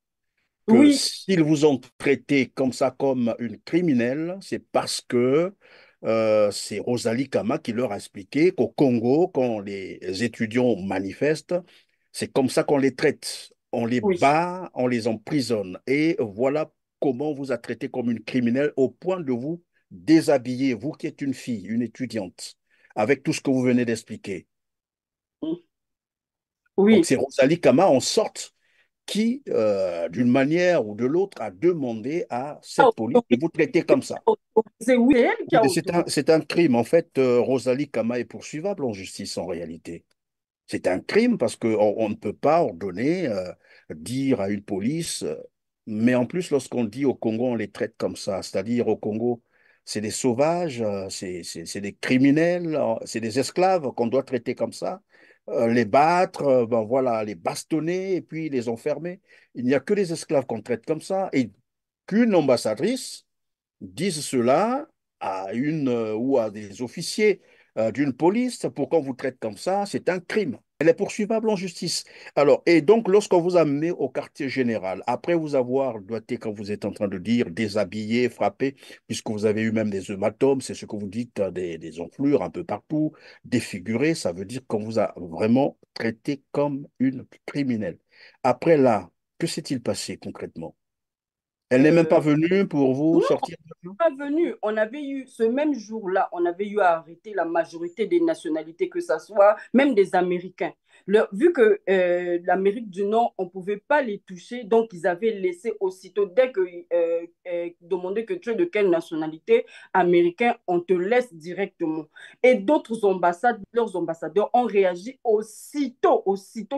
Que Oui, s'ils vous ont traité comme ça, comme une criminelle, c'est parce que c'est Rosalie Kama qui leur a expliqué qu'au Congo, quand les étudiants manifestent, c'est comme ça qu'on les traite. On les oui. bat, on les emprisonne. Et voilà comment on vous a traité comme une criminelle au point de vous déshabiller, vous qui êtes une fille, une étudiante, avec tout ce que vous venez d'expliquer. Donc Oui. c'est Rosalie Kama en sorte qui, d'une manière ou de l'autre, a demandé à Ah, cette police de vous traiter comme ça. c'est oui, c'est elle qui Oui, a mais autorisé. c'est un crime. En fait, Rosalie Kama est poursuivable en justice en réalité. C'est un crime parce qu'on on ne peut pas ordonner, dire à une police, mais en plus, lorsqu'on dit au Congo, on les traite comme ça, c'est-à-dire au Congo, c'est des sauvages, c'est des criminels, c'est des esclaves qu'on doit traiter comme ça, les battre, ben voilà, les bastonner et puis les enfermer. Il n'y a que les esclaves qu'on traite comme ça et qu'une ambassadrice disent cela à une ou à des officiers d'une police pour qu'on vous traite comme ça, c'est un crime. Elle est poursuivable en justice. Alors, et donc, lorsqu'on vous a mené au quartier général, après vous avoir doigté, quand vous êtes en train de dire, déshabillé, frappé, puisque vous avez eu même des hématomes, c'est ce que vous dites, des enflures un peu partout, défiguré, ça veut dire qu'on vous a vraiment traité comme une criminelle. Après là, que s'est-il passé concrètement? Elle n'est même pas Euh, venue pour vous non, sortir. pas venu. On avait eu, ce même jour-là, on avait eu à arrêter la majorité des nationalités, que ce soit même des Américains. Vu que l'Amérique du Nord, on ne pouvait pas les toucher, donc ils avaient laissé aussitôt, dès que demandaient que tu es de quelle nationalité, américain, on te laisse directement. Et d'autres ambassades, leurs ambassadeurs ont réagi aussitôt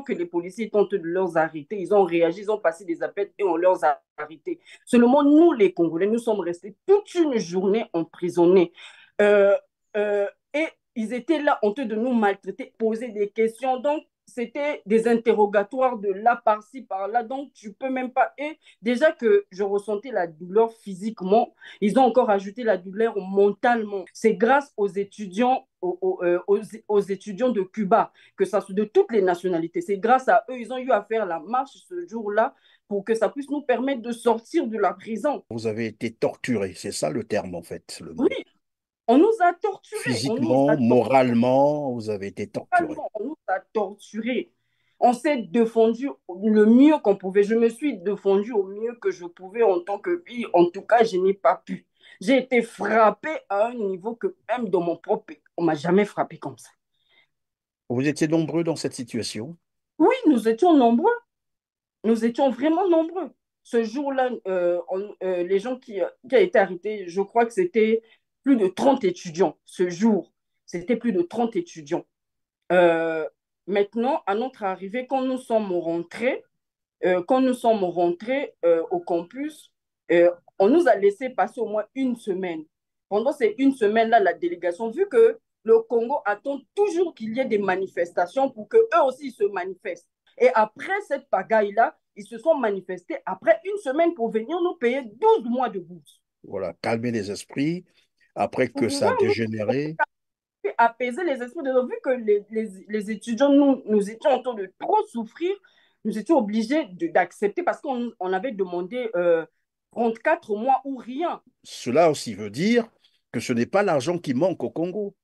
que les policiers tentent de les arrêter. Ils ont réagi, ils ont passé des appels et on leur a arrêtés. Seulement, nous, les Congolais, nous sommes restés toute une journée emprisonnés. Euh, et ils étaient là, honteux de nous maltraiter, poser des questions. Donc, c'était des interrogatoires de là, par-ci, par-là. Donc, tu peux même pas. Et déjà que je ressentais la douleur physiquement, ils ont encore ajouté la douleur mentalement. C'est grâce aux étudiants, aux étudiants de Cuba, que ça, de toutes les nationalités. C'est grâce à eux, ils ont eu à faire la marche ce jour-là pour que ça puisse nous permettre de sortir de la prison. Vous avez été torturé, c'est ça le terme en fait, le Oui, mot. on nous a torturés, Physiquement, moralement, vous avez été torturé. on nous a torturés. On s'est défendu le mieux qu'on pouvait. Je me suis défendu au mieux que je pouvais en tant que fille. En tout cas, je n'ai pas pu. J'ai été frappée à un niveau que même dans mon propre pays, on ne m'a jamais frappée comme ça. Vous étiez nombreux dans cette situation? Oui, nous étions nombreux. Nous étions vraiment nombreux. Ce jour-là, les gens qui ont été arrêtés, je crois que c'était plus de 30 étudiants. Ce jour, c'était plus de 30 étudiants. Euh, Maintenant, à notre arrivée, quand nous sommes rentrés au campus, on nous a laissé passer au moins une semaine. Pendant ces une semaine-là, la délégation, vu que le Congo attend toujours qu'il y ait des manifestations pour qu'eux aussi se manifestent. Et après cette pagaille-là, ils se sont manifestés après une semaine pour venir nous payer 12 mois de bourse. Voilà, calmer les esprits, après Pour que ça a pouvoir dégénéré. apaiser les esprits, vu que les étudiants, nous étions en train de trop souffrir, nous étions obligés d'accepter parce qu'on avait demandé 34 mois ou rien. Cela aussi veut dire que ce n'est pas l'argent qui manque au Congo,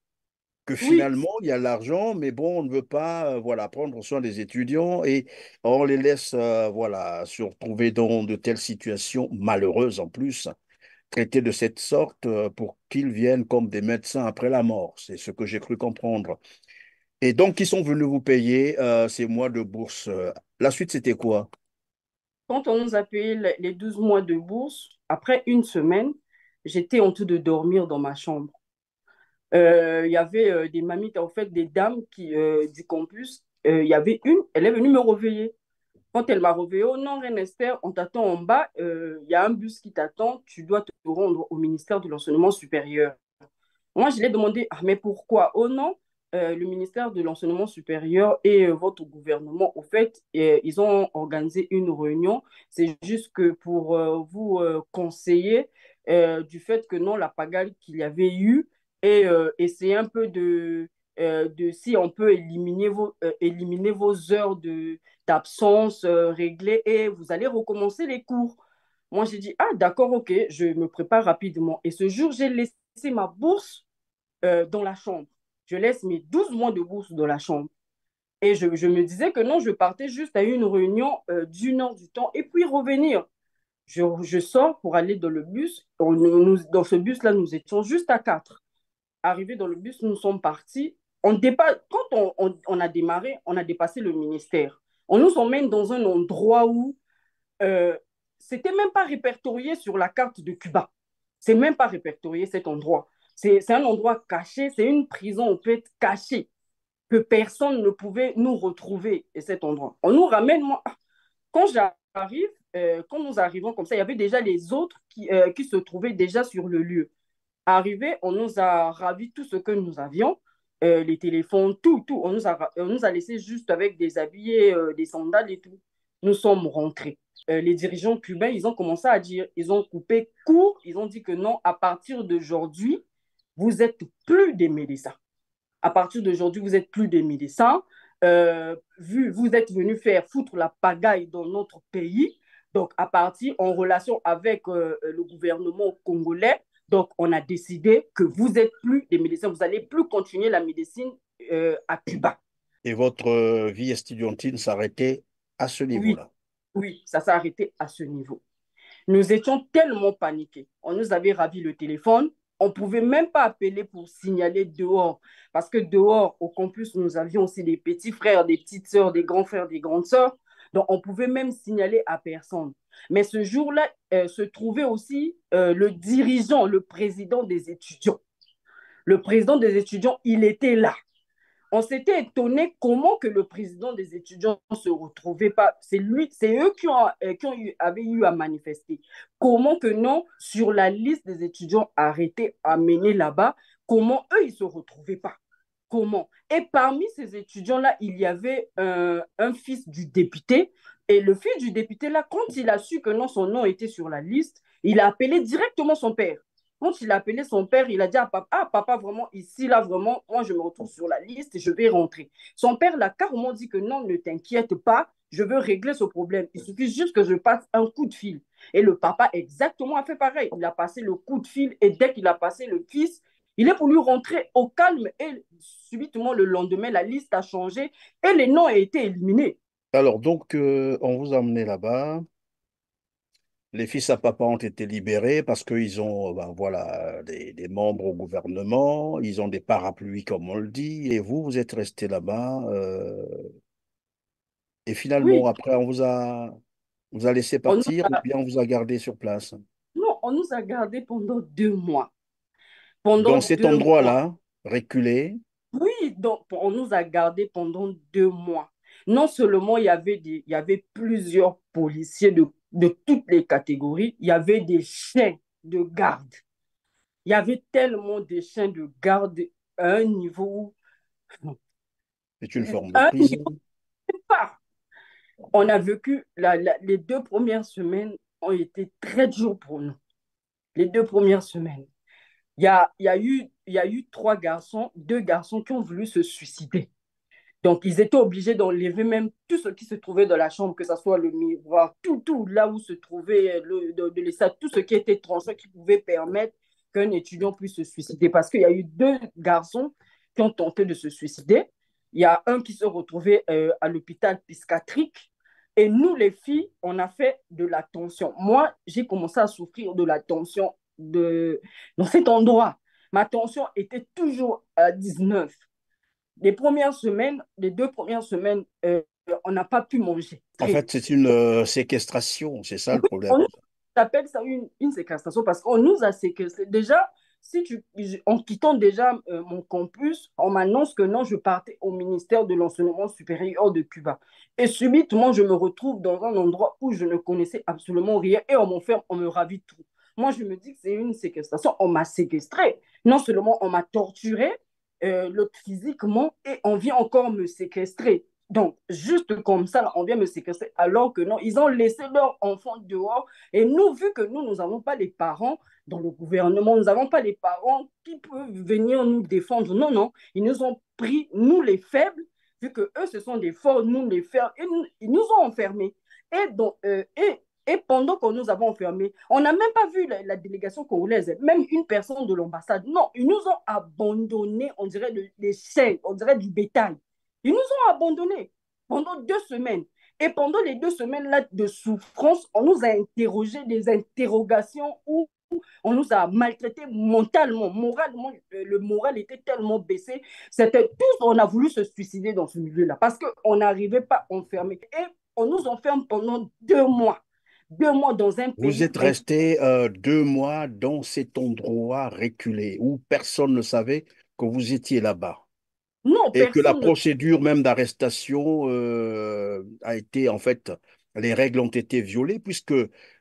que Oui, finalement, il y a l'argent, mais bon, on ne veut pas voilà, prendre soin des étudiants et on les laisse voilà, se retrouver dans de telles situations malheureuses en plus, traités de cette sorte pour qu'ils viennent comme des médecins après la mort. C'est ce que j'ai cru comprendre. Et donc, ils sont venus vous payer ces mois de bourse. La suite, c'était quoi? quand on nous a payé les 12 mois de bourse, après une semaine, j'étais en train de dormir dans ma chambre. Il y avait des mamies, en fait, des dames du campus. Il y avait une, elle est venue me réveiller. Quand elle m'a réveillée, oh non, Reine Esther, on t'attend en bas, il y a un bus qui t'attend, tu dois te rendre au ministère de l'Enseignement supérieur. Moi, je lui ai demandé, ah, mais pourquoi? Oh non, le ministère de l'Enseignement supérieur et votre gouvernement, au fait, ils ont organisé une réunion. C'est juste que pour vous conseiller du fait que non, la pagaille qu'il y avait eu et essayer un peu de si on peut éliminer vos heures d'absence réglées et vous allez recommencer les cours. Moi, j'ai dit, ah, d'accord, ok, je me prépare rapidement. Et ce jour, j'ai laissé ma bourse dans la chambre. Je laisse mes 12 mois de bourse dans la chambre. Et je me disais que non, je partais juste à une réunion d'une heure du temps et puis revenir. Je sors pour aller dans le bus. Dans ce bus-là, nous étions juste à quatre. Arrivés dans le bus, nous sommes partis. Quand on a démarré, on a dépassé le ministère. On nous emmène dans un endroit où euh, c'était même pas répertorié sur la carte de Cuba. C'est même pas répertorié cet endroit. C'est un endroit caché, c'est une prison en fait cachée que personne ne pouvait nous retrouver à cet endroit. On nous ramène, moi, quand j'arrive, quand nous arrivons comme ça, il y avait déjà les autres qui se trouvaient déjà sur le lieu. Arrivé, on nous a ravi tout ce que nous avions, les téléphones, tout. On nous a laissé juste avec des habillés, des sandales et tout. Nous sommes rentrés. Les dirigeants cubains, ils ont commencé à dire, ils ont coupé court, ils ont dit que non, à partir d'aujourd'hui, vous n'êtes plus des médecins. À partir d'aujourd'hui, vous n'êtes plus des médecins. Vous êtes venus faire foutre la pagaille dans notre pays. Donc, à partir en relation avec le gouvernement congolais, donc on a décidé que vous n'êtes plus des médecins. Vous n'allez plus continuer la médecine à Cuba. Et votre vie estudiantine s'arrêtait à ce Oui, niveau-là. oui, ça s'est arrêté à ce niveau. Nous étions tellement paniqués. On nous avait ravi le téléphone. On ne pouvait même pas appeler pour signaler dehors. Parce que dehors, au campus, nous avions aussi des petits frères, des petites sœurs, des grands frères, des grandes sœurs. Donc, on pouvait même signaler à personne. Mais ce jour-là, se trouvait aussi le dirigeant, le président des étudiants. Le président des étudiants, il était là. On s'était étonné comment que le président des étudiants ne se retrouvait pas. C'est eux avaient eu à manifester. Comment que non, sur la liste des étudiants arrêtés, amenés là-bas, comment eux, ils ne se retrouvaient pas. Comment? Et parmi ces étudiants-là, il y avait un fils du député. Et le fils du député, là, quand il a su que non, son nom était sur la liste, il a appelé directement son père. Quand il a appelé son père, il a dit à papa, ah papa, vraiment, ici, là, vraiment, moi, je me retrouve sur la liste et je vais rentrer. Son père l'a carrément dit que non, ne t'inquiète pas, je veux régler ce problème. Il suffit juste que je passe un coup de fil. Et le papa exactement a fait pareil. Il a passé le coup de fil et dès qu'il a passé le fils, il est voulu rentrer au calme et subitement le lendemain, la liste a changé et les noms ont été éliminés. Alors, donc, on vous a emmené là-bas. Les fils à papa ont été libérés parce qu'ils ont ben, voilà, des membres au gouvernement, ils ont des parapluies, comme on le dit, et vous, vous êtes resté là-bas. Et finalement, Oui, après, vous a laissé on nous partir ou a, bien on vous a gardé sur place. non, on nous a gardés pendant 2 mois. Pendant Dans cet 2 mois. endroit-là, reculé, Oui, donc on nous a gardés pendant 2 mois. Non seulement il y avait plusieurs policiers de toutes les catégories, il y avait des chiens de garde. Il y avait tellement de chiens de garde à un niveau, c'est une forme de à un prison. niveau pas. On a vécu, les 2 premières semaines ont été très dures pour nous. Les 2 premières semaines. Il y a eu 3 garçons, 2 garçons qui ont voulu se suicider. Donc, ils étaient obligés d'enlever même tout ce qui se trouvait dans la chambre, que ce soit le miroir, tout, là où se trouvait, de laisser tout ce qui était tranchant, qui pouvait permettre qu'un étudiant puisse se suicider. Parce qu'il y a eu 2 garçons qui ont tenté de se suicider. Il y a un qui se retrouvait à l'hôpital psychiatrique. Et nous, les filles, on a fait de la tension. Moi, j'ai commencé à souffrir de la tension dans cet endroit. Ma tension était toujours à 19. Les 2 premières semaines, on n'a pas pu manger. En fait, c'est une séquestration, c'est ça le problème. On nous appelle ça une séquestration parce qu'on nous a séquestrés. Déjà, en quittant déjà mon campus, on m'annonce que non, je partais au ministère de l'enseignement supérieur de Cuba. Et subitement, je me retrouve dans un endroit où je ne connaissais absolument rien et on m'enferme, on me ravit tout. Moi, je me dis que c'est une séquestration. On m'a séquestré. Non seulement on m'a torturé, l'autre physiquement, et on vient encore me séquestrer. Donc, juste comme ça, on vient me séquestrer, alors que non, ils ont laissé leurs enfants dehors. Et nous, vu que nous n'avons pas les parents dans le gouvernement, nous n'avons pas les parents qui peuvent venir nous défendre. Non, non, ils nous ont pris, nous les faibles, vu que eux, ce sont des forts, nous les faibles, et ils nous ont enfermés. Et pendant que nous avons enfermés, on n'a même pas vu la délégation congolaise, même une personne de l'ambassade. Non, ils nous ont abandonnés, on dirait des chiens, on dirait du bétail. Ils nous ont abandonnés pendant 2 semaines. Et pendant les 2 semaines-là de souffrance, on nous a interrogé des interrogations où on nous a maltraités mentalement, moralement. Le moral était tellement baissé. C'était tous, on a voulu se suicider dans ce milieu-là parce qu'on n'arrivait pas à enfermer. Et on nous enferme pendant 2 mois. 2 mois dans un Vous pays. êtes resté 2 mois dans cet endroit reculé où personne ne savait que vous étiez là-bas Non, et que la personne ne. procédure même d'arrestation a été, en fait, les règles ont été violées puisque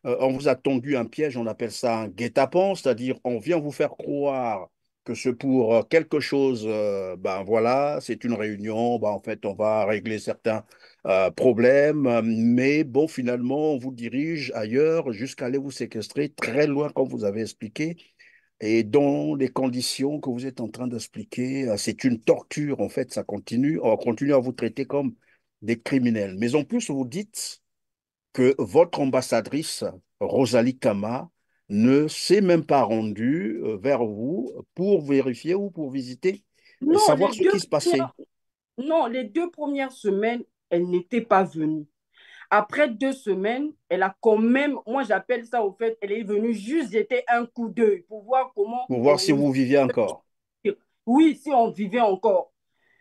on vous a tendu un piège, on appelle ça un guet-apens, c'est-à-dire on vient vous faire croire que c'est pour quelque chose, ben voilà, c'est une réunion, ben en fait on va régler certains problèmes, mais bon, finalement on vous dirige ailleurs jusqu'à aller vous séquestrer très loin comme vous avez expliqué. Et dans les conditions que vous êtes en train d'expliquer, c'est une torture, en fait, ça continue. On continue à vous traiter comme des criminels. Mais en plus, vous dites que votre ambassadrice, Rosalie Kama, ne s'est même pas rendue vers vous pour vérifier ou pour visiter, Non, savoir ce qui se passait. non, les 2 premières semaines, elle n'était pas venue. Après 2 semaines, elle a quand même, moi j'appelle ça au fait, elle est venue juste jeter un coup d'œil pour voir comment Pour voir on si nous. vous viviez encore. Oui, si on vivait encore.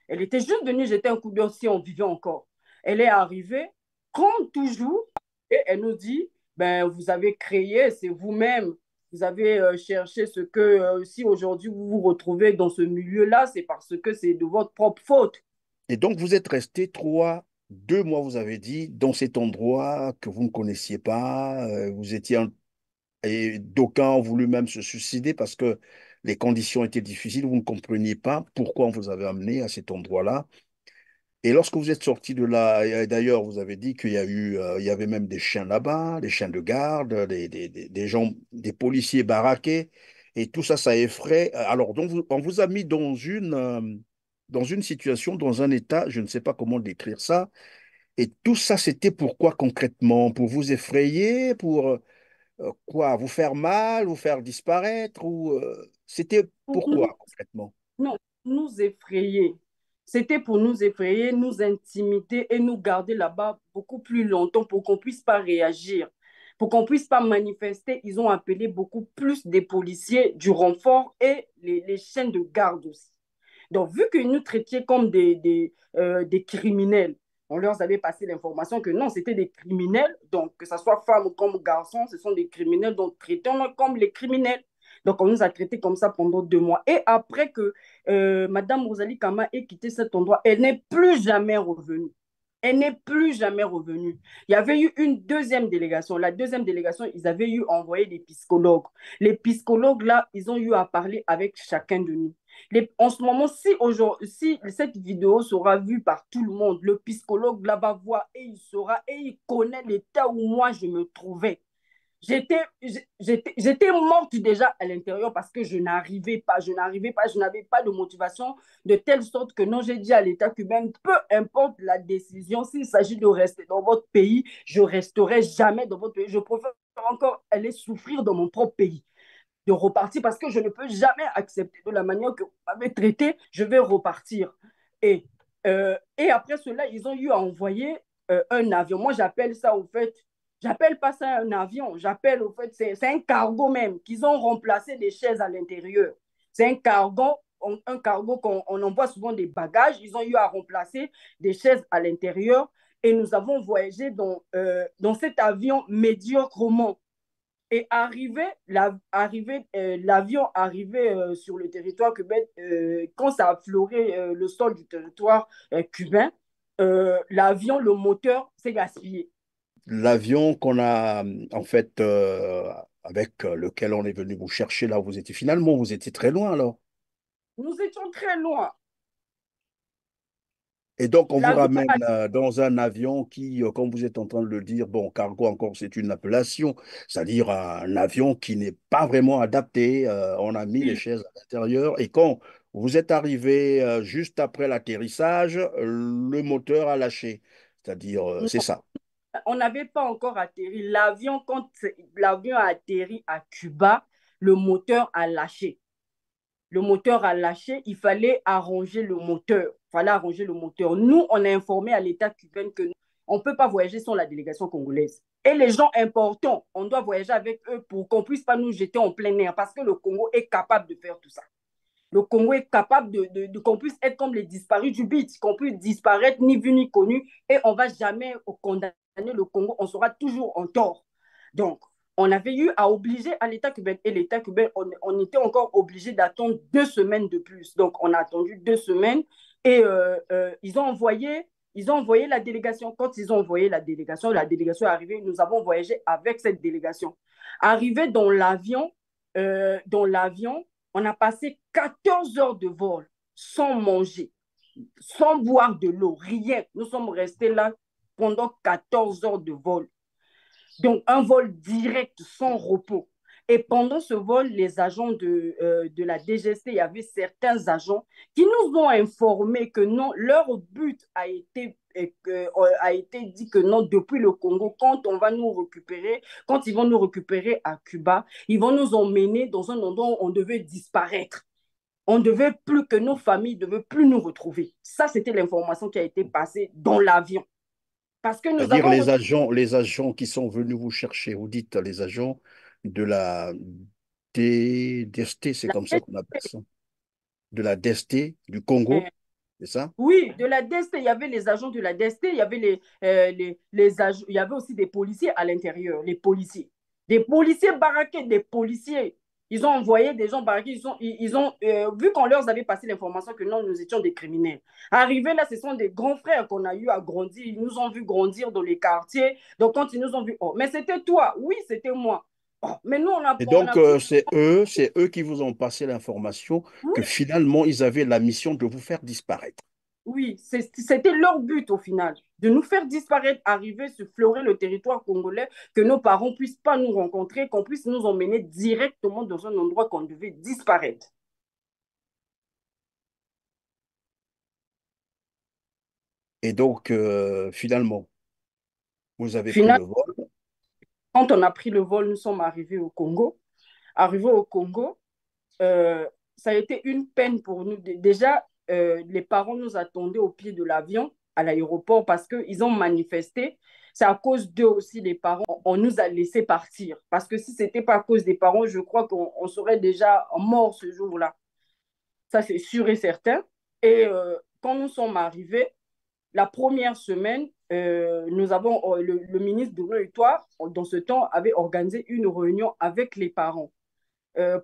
Elle était juste venue jeter un coup d'œil si on vivait encore. Elle est arrivée, comme toujours, et elle nous dit, ben, vous avez créé, c'est vous-même. Vous avez cherché ce que, si aujourd'hui vous vous retrouvez dans ce milieu-là, c'est parce que c'est de votre propre faute. Et donc, vous êtes resté 2 mois, vous avez dit, dans cet endroit que vous ne connaissiez pas. Vous étiez et d'aucuns ont voulu même se suicider parce que les conditions étaient difficiles. Vous ne compreniez pas pourquoi on vous avait amené à cet endroit-là. Et lorsque vous êtes sorti de là, et d'ailleurs, vous avez dit qu'il y a eu, il y avait même des chiens là-bas, des chiens de garde, des gens, des policiers baraqués, et tout ça, ça effraie. Alors, donc, on vous a mis dans une situation, dans un état, je ne sais pas comment décrire ça, Et tout ça, c'était pourquoi concrètement? Pour vous effrayer, pour quoi? Vous faire mal, vous faire disparaître ou c'était Pour nous, pourquoi concrètement? non, nous effrayer. C'était pour nous effrayer, nous intimider et nous garder là-bas beaucoup plus longtemps pour qu'on ne puisse pas réagir, pour qu'on ne puisse pas manifester. Ils ont appelé beaucoup plus des policiers, du renfort et les chaînes de garde aussi. Donc, vu qu'ils nous traitaient comme des criminels, on leur avait passé l'information que non, c'était des criminels. Donc, que ce soit femmes comme garçons, ce sont des criminels. Donc, traitons-les comme les criminels. Donc, on nous a traités comme ça pendant 2 mois. Et après que Madame Rosalie Kama ait quitté cet endroit, elle n'est plus jamais revenue. Elle n'est plus jamais revenue. Il y avait eu une deuxième délégation. La deuxième délégation, ils avaient eu envoyé des psychologues. Les psychologues, là, ils ont eu à parler avec chacun de nous. En ce moment, si cette vidéo sera vue par tout le monde, le psychologue là va voir et il saura et il connaît l'état où moi je me trouvais. J'étais morte déjà à l'intérieur parce que je n'arrivais pas, je n'avais pas de motivation de telle sorte que non, j'ai dit à l'État cubain, peu importe la décision, s'il s'agit de rester dans votre pays, je resterai jamais dans votre pays. Je préfère encore aller souffrir dans mon propre pays de repartir parce que je ne peux jamais accepter de la manière que vous m'avez traité, je vais repartir. Et après cela, ils ont eu à envoyer un avion. Moi, j'appelle ça, au fait, j'appelle pas ça un avion, j'appelle, au fait, c'est un cargo même, qu'ils ont remplacé des chaises à l'intérieur. C'est un cargo qu'on envoie souvent des bagages. Ils ont eu à remplacer des chaises à l'intérieur et nous avons voyagé dans cet avion médiocrement. Et l'avion arrivé sur le territoire cubain, quand ça a affleuré le sol du territoire cubain, l'avion, le moteur s'est gaspillé. L'avion qu'on a, en fait, avec lequel on est venu vous chercher là où vous étiez, finalement, vous étiez très loin alors. Nous étions très loin. Et donc, on vous L'avion ramène a... dans un avion qui, comme vous êtes en train de le dire, bon, cargo encore, c'est une appellation, c'est-à-dire un avion qui n'est pas vraiment adapté. On a mis les chaises à l'intérieur. Et quand vous êtes arrivé juste après l'atterrissage, le moteur a lâché. C'est-à-dire, c'est ça. On n'avait pas encore atterri. L'avion, quand l'avion a atterri à Cuba, le moteur a lâché. Le moteur a lâché, il fallait arranger le moteur. Il fallait arranger le moteur. Nous, on a informé à l'État cubain que on ne peut pas voyager sans la délégation congolaise. Et les gens importants, on doit voyager avec eux pour qu'on ne puisse pas nous jeter en plein air parce que le Congo est capable de faire tout ça. Le Congo est capable qu'on puisse être comme les disparus du beat, qu'on puisse disparaître ni vu ni connu et on ne va jamais condamner le Congo, on sera toujours en tort. Donc, on avait eu à obliger à l'État cubain et l'État cubain, on était encore obligé d'attendre 2 semaines de plus. Donc, on a attendu 2 semaines et ils ont envoyé la délégation. Quand ils ont envoyé la délégation est arrivée. Nous avons voyagé avec cette délégation. Arrivé dans l'avion, on a passé 14 heures de vol sans manger, sans boire de l'eau, rien. Nous sommes restés là pendant 14 heures de vol. Donc, un vol direct sans repos. Et pendant ce vol, les agents de la DGC, il y avait certains agents qui nous ont informé que non, leur but a été dit que non, depuis le Congo, quand on va nous récupérer, quand ils vont nous récupérer à Cuba, ils vont nous emmener dans un endroit où on devait disparaître. On ne devait plus que nos familles ne devaient plus nous retrouver. Ça, c'était l'information qui a été passée dans l'avion. Parce que nous C'est-à-dire avons... les agents qui sont venus vous chercher, vous dites les agents de la DST, c'est comme ça qu'on appelle ça, de la DST du Congo, c'est ça? Oui, de la DST, il y avait les agents de la DST, il y avait il y avait aussi des policiers à l'intérieur, les policiers. Des policiers baraqués, des policiers. Ils ont envoyé des gens baraqués, vu qu'on leur avait passé l'information que non, nous étions des criminels. Arrivés là, ce sont des grands frères qu'on a eu à grandir. Ils nous ont vu grandir dans les quartiers. Donc quand ils nous ont vu, oh, mais c'était toi, oui, c'était moi. Oh, mais nous, Et on donc, a pris... c'est eux qui vous ont passé l'information que Oui, finalement, ils avaient la mission de vous faire disparaître. oui, c'était leur but au final, de nous faire disparaître, arriver, se fleurer le territoire congolais, que nos parents ne puissent pas nous rencontrer, qu'on puisse nous emmener directement dans un endroit qu'on devait disparaître. Et donc, finalement, vous avez pris le Finalement, vol. quand on a pris le vol, nous sommes arrivés au Congo. Arrivés au Congo, euh, ça a été une peine pour nous. Déjà, les parents nous attendaient au pied de l'avion à l'aéroport parce qu'ils ont manifesté. C'est à cause d'eux aussi, les parents, on nous a laissé partir. Parce que si ce n'était pas à cause des parents, je crois qu'on serait déjà mort ce jour-là. Ça, c'est sûr et certain. Et quand nous sommes arrivés, la première semaine, nous avons, le ministre Bruno Hutois, dans ce temps, avait organisé une réunion avec les parents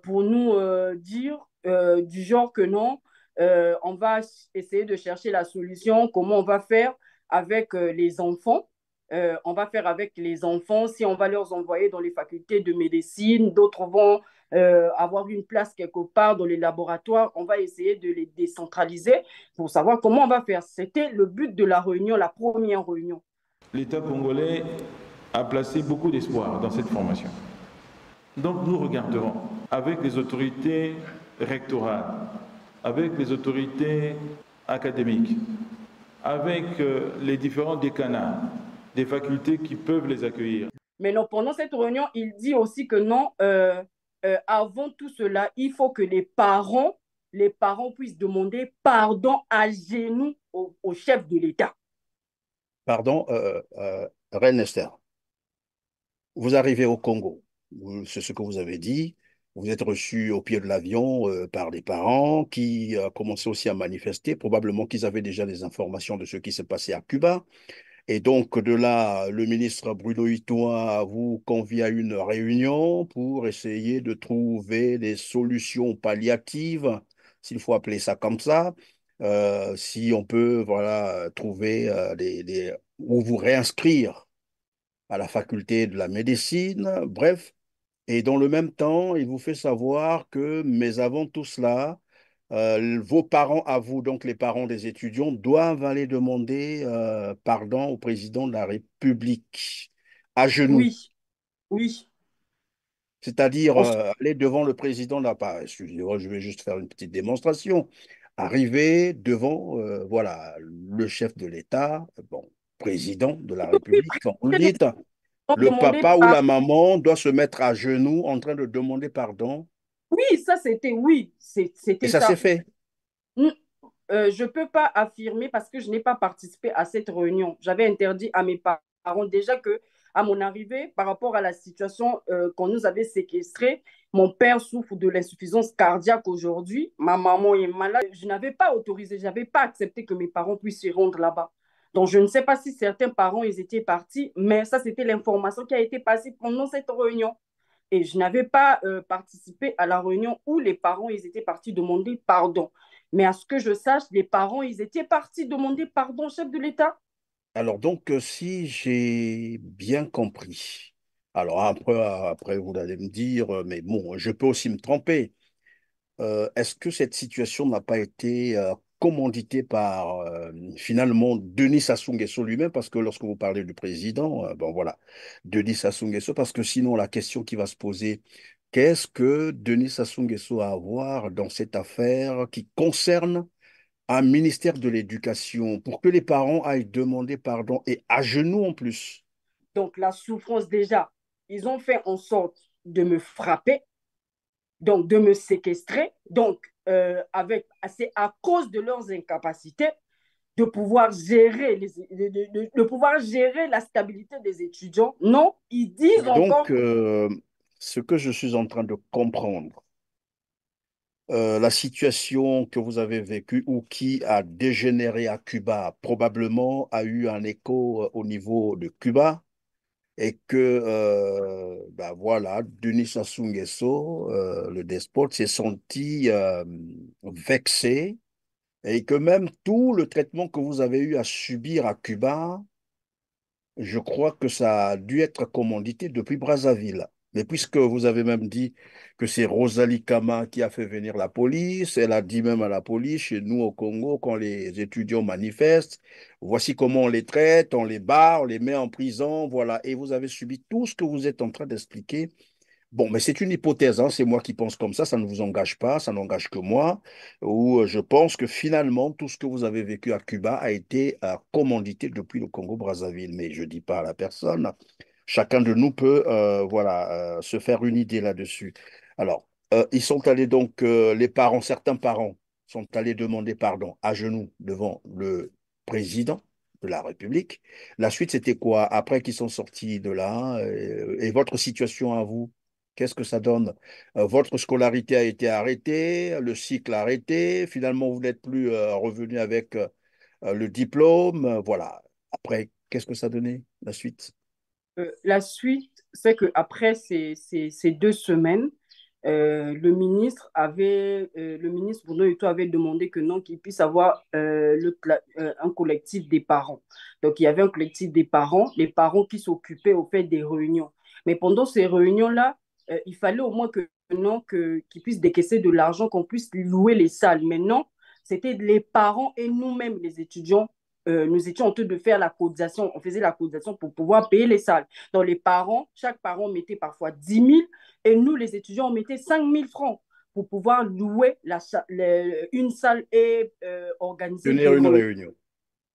pour nous dire du genre que non, on va essayer de chercher la solution, comment on va faire avec les enfants. On va faire avec les enfants si on va leur envoyer dans les facultés de médecine, d'autres vont avoir une place quelque part dans les laboratoires. On va essayer de les décentraliser pour savoir comment on va faire. C'était le but de la réunion, la première réunion. L'État congolais a placé beaucoup d'espoir dans cette formation. Donc nous regarderons avec les autorités rectorales, avec les autorités académiques, avec les différents décanats des facultés qui peuvent les accueillir. Mais non, pendant cette réunion, il dit aussi que non, avant tout cela, il faut que les parents puissent demander pardon à genoux au chef de l'État. Pardon, Reine Esther, vous arrivez au Congo. C'est ce que vous avez dit. Vous êtes reçu au pied de l'avion par des parents qui commençaient aussi à manifester. Probablement qu'ils avaient déjà des informations de ce qui s'est passé à Cuba. Et donc, de là, le ministre Bruno Itoa vous convie à une réunion pour essayer de trouver des solutions palliatives, s'il faut appeler ça comme ça, si on peut, voilà, trouver ou vous réinscrire à la faculté de la médecine, bref. Et dans le même temps, il vous fait savoir que, mais avant tout cela, vos parents à vous, donc les parents des étudiants, doivent aller demander pardon au président de la République à genoux. Oui, oui. C'est-à-dire On aller devant le président de la... Excusez-moi, je vais juste faire une petite démonstration. Arriver devant voilà, le chef de l'État, bon, président de la République, quand vous le dites, le demander papa ou pardon. la maman doit se mettre à genoux en train de demander pardon. Oui, ça c'était oui, Et c'était ça s'est ça. fait. Mm, je ne peux pas affirmer parce que je n'ai pas participé à cette réunion. J'avais interdit à mes parents déjà que, à mon arrivée, par rapport à la situation qu'on nous avait séquestrée, mon père souffre de l'insuffisance cardiaque aujourd'hui, ma maman est malade. Je n'avais pas autorisé, je n'avais pas accepté que mes parents puissent se rendre là-bas. Donc, je ne sais pas si certains parents, ils étaient partis, mais ça, c'était l'information qui a été passée pendant cette réunion. Et je n'avais pas participé à la réunion où les parents, ils étaient partis demander pardon. Mais à ce que je sache, les parents, ils étaient partis demander pardon au chef de l'État. Alors donc, si j'ai bien compris, alors après vous allez me dire, mais bon, je peux aussi me tromper. Est-ce que cette situation n'a pas été commanditée par finalement Denis Sassou Nguesso lui-même? Parce que lorsque vous parlez du président, bon voilà, Denis Sassou Nguesso, parce que sinon la question qui va se poser, qu'est-ce que Denis Sassou Nguesso a à voir dans cette affaire qui concerne un ministère de l'Éducation pour que les parents aillent demander pardon et à genoux en plus? Donc, la souffrance, déjà, ils ont fait en sorte de me frapper, donc de me séquestrer. Donc, c'est à cause de leurs incapacités de pouvoir de pouvoir gérer la stabilité des étudiants. Non, ils disent Mais donc, encore que ce que je suis en train de comprendre, la situation que vous avez vécue ou qui a dégénéré à Cuba probablement a eu un écho au niveau de Cuba et que, ben voilà, Denis Sassou Nguesso, le despote, s'est senti vexé et que même tout le traitement que vous avez eu à subir à Cuba, je crois que ça a dû être commandité depuis Brazzaville. Mais puisque vous avez même dit que c'est Rosalie Kama qui a fait venir la police, elle a dit même à la police, chez nous au Congo, quand les étudiants manifestent, voici comment on les traite, on les bat, on les met en prison, voilà. Et vous avez subi tout ce que vous êtes en train d'expliquer Bon, mais c'est une hypothèse, hein, c'est moi qui pense comme ça ne vous engage pas, ça n'engage que moi, où je pense que finalement, tout ce que vous avez vécu à Cuba a été commandité depuis le Congo-Brazzaville. Mais je ne dis pas à la personne, chacun de nous peut voilà, se faire une idée là-dessus. Alors, ils sont allés donc, les parents, certains parents sont allés demander pardon à genoux devant le président de la République. La suite, c'était quoi? Après qu'ils sont sortis de là, et votre situation à vous? Qu'est-ce que ça donne? Votre scolarité a été arrêtée, le cycle arrêté, finalement vous n'êtes plus revenu avec le diplôme, voilà. Après, qu'est-ce que ça donnait, la suite? La suite, c'est qu'après ces 2 semaines, le ministre Bruno Ito avait demandé que non, qu'il puisse avoir un collectif des parents. Donc, il y avait un collectif des parents, les parents qui s'occupaient au fait des réunions. Mais pendant ces réunions-là, il fallait au moins que non, qu'ils puissent décaisser de l'argent, qu'on puisse louer les salles. Mais non, c'était les parents et nous-mêmes, les étudiants, nous étions en train de faire la cotisation. On faisait la cotisation pour pouvoir payer les salles. Donc, les parents, chaque parent mettait parfois 10 000 et nous, les étudiants, on mettait 5 000 francs pour pouvoir louer une salle et organiser des Tenir une réunions. réunion.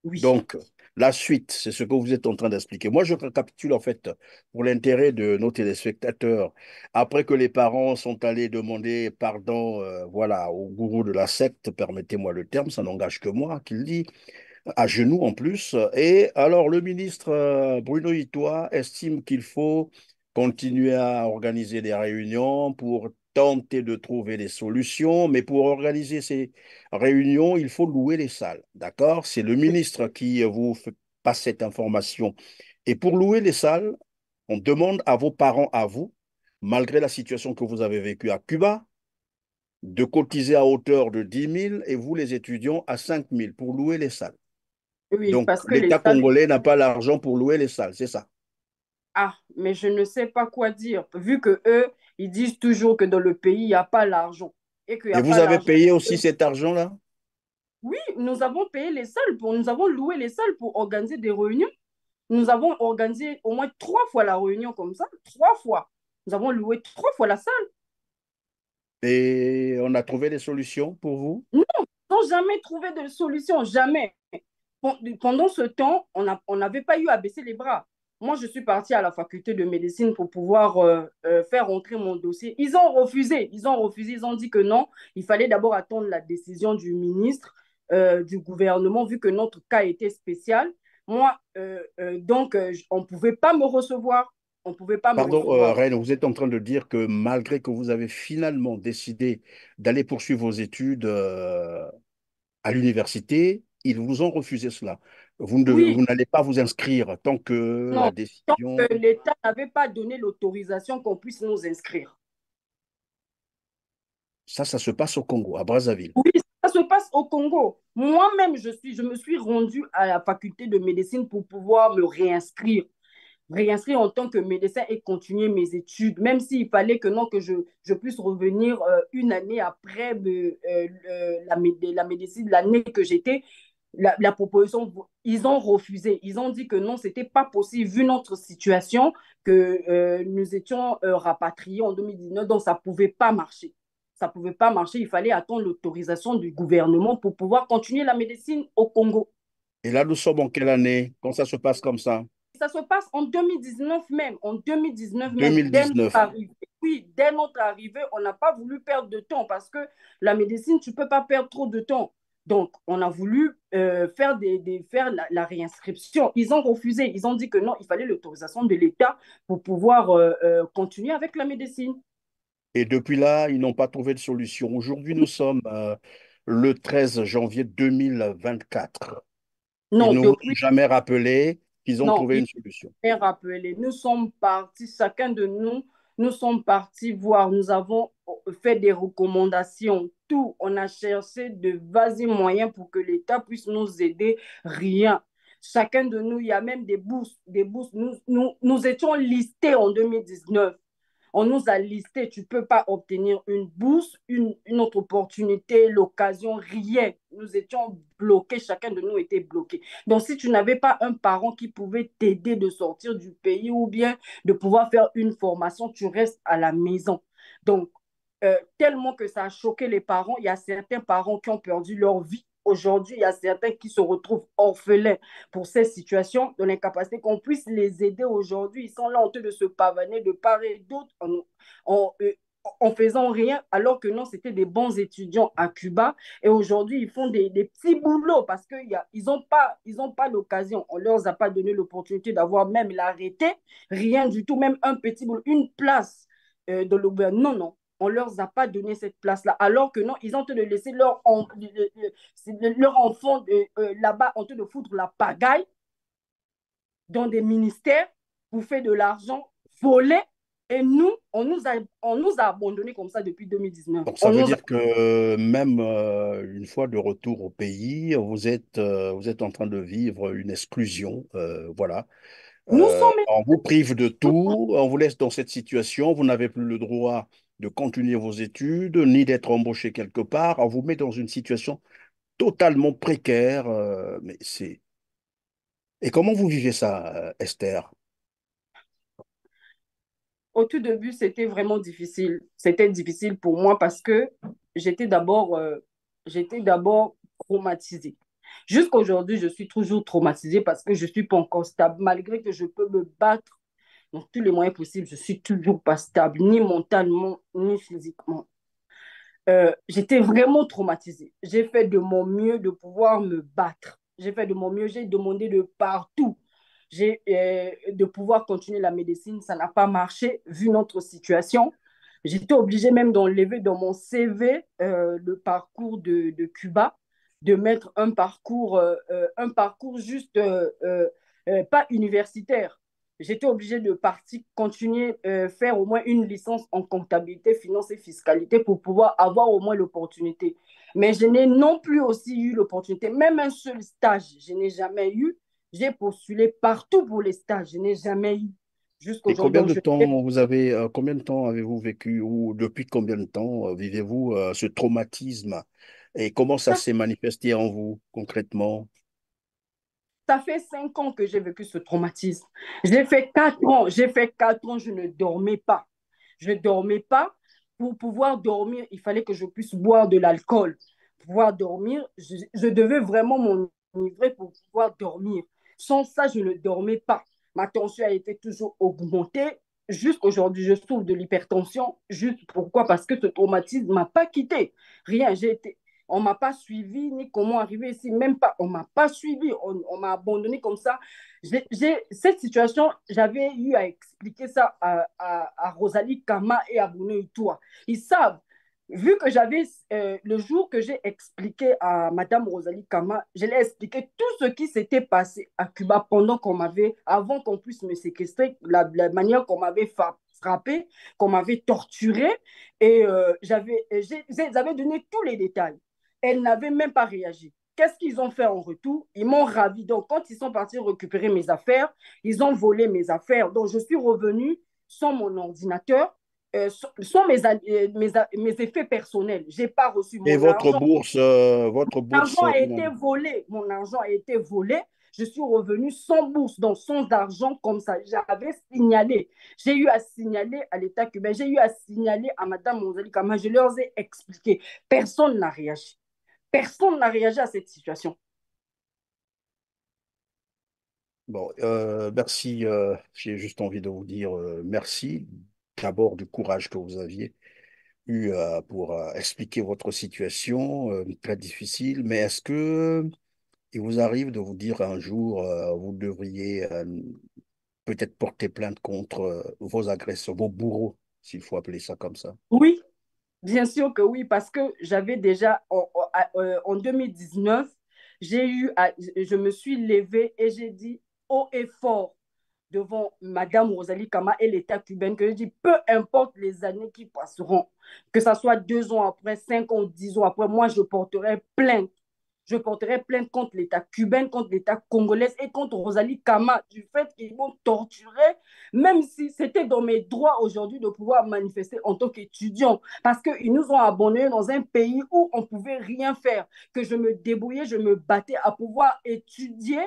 Oui. Donc, la suite, c'est ce que vous êtes en train d'expliquer. Moi, je récapitule en fait pour l'intérêt de nos téléspectateurs. Après que les parents sont allés demander pardon, voilà, au gourou de la secte, permettez-moi le terme, ça n'engage que moi qui le dis, à genoux en plus. Et alors, le ministre Bruno Itoie estime qu'il faut continuer à organiser des réunions pour tenter de trouver des solutions, mais pour organiser ces réunions, il faut louer les salles. D'accord? C'est le ministre qui passe cette information. Et pour louer les salles, on demande à vos parents, à vous, malgré la situation que vous avez vécue à Cuba, de cotiser à hauteur de 10 000 et vous, les étudiants, à 5 000 pour louer les salles. Oui, Donc, parce que les l'État salles. congolais n'a pas l'argent pour louer les salles, c'est ça. Ah, mais je ne sais pas quoi dire, vu que eux, ils disent toujours que dans le pays, il n'y a pas l'argent. Et qu'il n'y Et a vous pas avez l'argent. payé aussi cet argent-là? Oui, nous avons payé les salles, nous avons loué les salles pour organiser des réunions. Nous avons organisé au moins 3 fois la réunion comme ça, 3 fois. Nous avons loué 3 fois la salle. Et on a trouvé des solutions pour vous? Nous n'avons jamais trouvé de solution, jamais. Pendant ce temps, on n'avait pas eu à baisser les bras. Moi, je suis partie à la faculté de médecine pour pouvoir faire entrer mon dossier. Ils ont refusé. Ils ont dit que non, il fallait d'abord attendre la décision du ministre, du gouvernement, vu que notre cas était spécial. Moi, donc, on ne pouvait pas me recevoir. On ne pouvait pas me Pardon, recevoir. Reine, vous êtes en train de dire que malgré que vous avez finalement décidé d'aller poursuivre vos études à l'université, ils vous ont refusé cela. Oui, Vous n'allez pas vous inscrire tant que non, la tant décision. que l'État n'avait pas donné l'autorisation qu'on puisse nous inscrire. Ça se passe au Congo, à Brazzaville. Oui, ça se passe au Congo. Moi-même, je me suis rendue à la faculté de médecine pour pouvoir me réinscrire en tant que médecin et continuer mes études, même s'il fallait que non, que je puisse revenir une année après la médecine, l'année que j'étais. La proposition, ils ont refusé. Ils ont dit que non, c'était pas possible vu notre situation, que nous étions rapatriés en 2019, donc ça pouvait pas marcher. Ça pouvait pas marcher. Il fallait attendre l'autorisation du gouvernement pour pouvoir continuer la médecine au Congo. Et là, nous sommes en quelle année quand ça se passe comme ça? Ça se passe en 2019 même. En 2019 même, dès notre 2019. arrivée. Oui, dès notre arrivée, on n'a pas voulu perdre de temps parce que la médecine, tu ne peux pas perdre trop de temps. Donc, on a voulu faire la réinscription. Ils ont refusé. Ils ont dit que non, il fallait l'autorisation de l'État pour pouvoir continuer avec la médecine. Et depuis là, ils n'ont pas trouvé de solution. Aujourd'hui, nous sommes le 13 janvier 2024. Ils Non, ne vous ont depuis, jamais rappelé qu'ils ont non, trouvé une solution. bien rappelé. Nous sommes partis, chacun de nous, nous sommes partis voir. Nous avons fait des recommandations, tout. On a cherché de vaseux moyens pour que l'État puisse nous aider. Rien. Chacun de nous, il y a même des bourses. Des bourses. Nous étions listés en 2019. On nous a listé, tu ne peux pas obtenir une bourse, une autre opportunité, l'occasion, rien. Nous étions bloqués, chacun de nous était bloqué. Donc, si tu n'avais pas un parent qui pouvait t'aider de sortir du pays ou bien de pouvoir faire une formation, tu restes à la maison. Donc, tellement que ça a choqué les parents, il y a certains parents qui ont perdu leur vie. Aujourd'hui, il y a certains qui se retrouvent orphelins pour ces situations, de l'incapacité qu'on puisse les aider aujourd'hui. Ils sont là en train de se pavaner de part et d'autre en, euh, en faisant rien, alors que non, c'était des bons étudiants à Cuba. Et aujourd'hui, ils font des petits boulots parce qu'ils n'ont pas l'occasion. On ne leur a pas donné l'opportunité d'avoir même l'arrêté, rien du tout, même un petit boulot, une place de l'auberge. Non, non, on ne leur a pas donné cette place-là. Alors que non, ils ont de laisser leur enfant là-bas en train de foutre la pagaille dans des ministères pour faire de l'argent volé. Et nous, on nous a abandonnés comme ça depuis 2019. Donc, ça veut dire que même une fois de retour au pays, vous êtes en train de vivre une exclusion. Voilà. Nous sommes... On vous prive de tout, on vous laisse dans cette situation, vous n'avez plus le droit de continuer vos études, ni d'être embauché quelque part. On vous met dans une situation totalement précaire. Mais c'est... Et comment vous vivez ça, Esther? Au tout début, c'était vraiment difficile. C'était difficile pour moi parce que j'étais d'abord traumatisée. Jusqu'à aujourd'hui, je suis toujours traumatisée parce que je ne suis pas encore stable. Malgré que je peux me battre dans tous les moyens possibles, je ne suis toujours pas stable, ni mentalement, ni physiquement. J'étais vraiment traumatisée. J'ai fait de mon mieux de pouvoir me battre. J'ai fait de mon mieux, j'ai demandé de partout. De pouvoir continuer la médecine, ça n'a pas marché vu notre situation. J'étais obligée même d'enlever dans mon CV le parcours de Cuba, de mettre un parcours juste pas universitaire. J'étais obligée de partir, continuer, faire au moins une licence en comptabilité, finance et fiscalité pour pouvoir avoir au moins l'opportunité. Mais je n'ai non plus aussi eu l'opportunité, même un seul stage, je n'ai jamais eu. J'ai postulé partout pour les stages, je n'ai jamais eu jusqu'à Et aujourd'hui. Donc, combien de temps avez-vous vécu ou depuis combien de temps vivez-vous ce traumatisme et comment ça s'est manifesté en vous concrètement? ça fait 5 ans que j'ai vécu ce traumatisme. J'ai fait 4 ans, je ne dormais pas. Je ne dormais pas. Pour pouvoir dormir, il fallait que je puisse boire de l'alcool. Pour pouvoir dormir, je devais vraiment m'enivrer pour pouvoir dormir. Sans ça, je ne dormais pas. Ma tension a été toujours augmentée. Jusqu'aujourd'hui, je souffre de l'hypertension. Juste pourquoi? Parce que ce traumatisme ne m'a pas quitté. Rien, on ne m'a pas suivi, ni comment arriver ici, même pas, on ne m'a pas suivi, on m'a abandonné comme ça. Cette situation, j'avais eu à expliquer ça à Rosalie Kama et à Bruno Itoua. Ils savent, vu que le jour que j'ai expliqué à Madame Rosalie Kama, je l'ai expliqué tout ce qui s'était passé à Cuba avant qu'on puisse me séquestrer, la manière qu'on m'avait frappé, qu'on m'avait torturé, et j'avais donné tous les détails. Elle n'avait même pas réagi. Qu'est-ce qu'ils ont fait en retour? Ils m'ont ravi. Donc, quand ils sont partis récupérer mes affaires, ils ont volé mes affaires. Donc, je suis revenue sans mon ordinateur, sans mes effets personnels. Je n'ai pas reçu Et mon argent. Votre Mon bourse, argent a été volé. Mon argent a été volé. Je suis revenue sans bourse, donc sans argent comme ça. J'avais signalé. J'ai eu à signaler à l'État cubain. J'ai eu à signaler à Mme Monzali Kama. Je leur ai expliqué. Personne n'a réagi. Personne n'a réagi à cette situation. bon, merci. J'ai juste envie de vous dire merci d'abord du courage que vous aviez eu pour expliquer votre situation très difficile. Mais est-ce que il vous arrive de vous dire un jour, vous devriez peut-être porter plainte contre vos agresseurs, vos bourreaux, s'il faut appeler ça comme ça? Oui, bien sûr que oui, parce que j'avais déjà, en 2019, je me suis levée et j'ai dit haut et fort devant Madame Rosalie Kama et l'État cubain que je dis, peu importe les années qui passeront, que ce soit 2 ans après, 5 ans, 10 ans après, moi, je porterai plainte Je porterai plainte contre l'État cubain, contre l'État congolais et contre Rosalie Kama du fait qu'ils m'ont torturé, même si c'était dans mes droits aujourd'hui de pouvoir manifester en tant qu'étudiant, parce qu'ils nous ont abandonnés dans un pays où on ne pouvait rien faire, que je me débrouillais, je me battais à pouvoir étudier,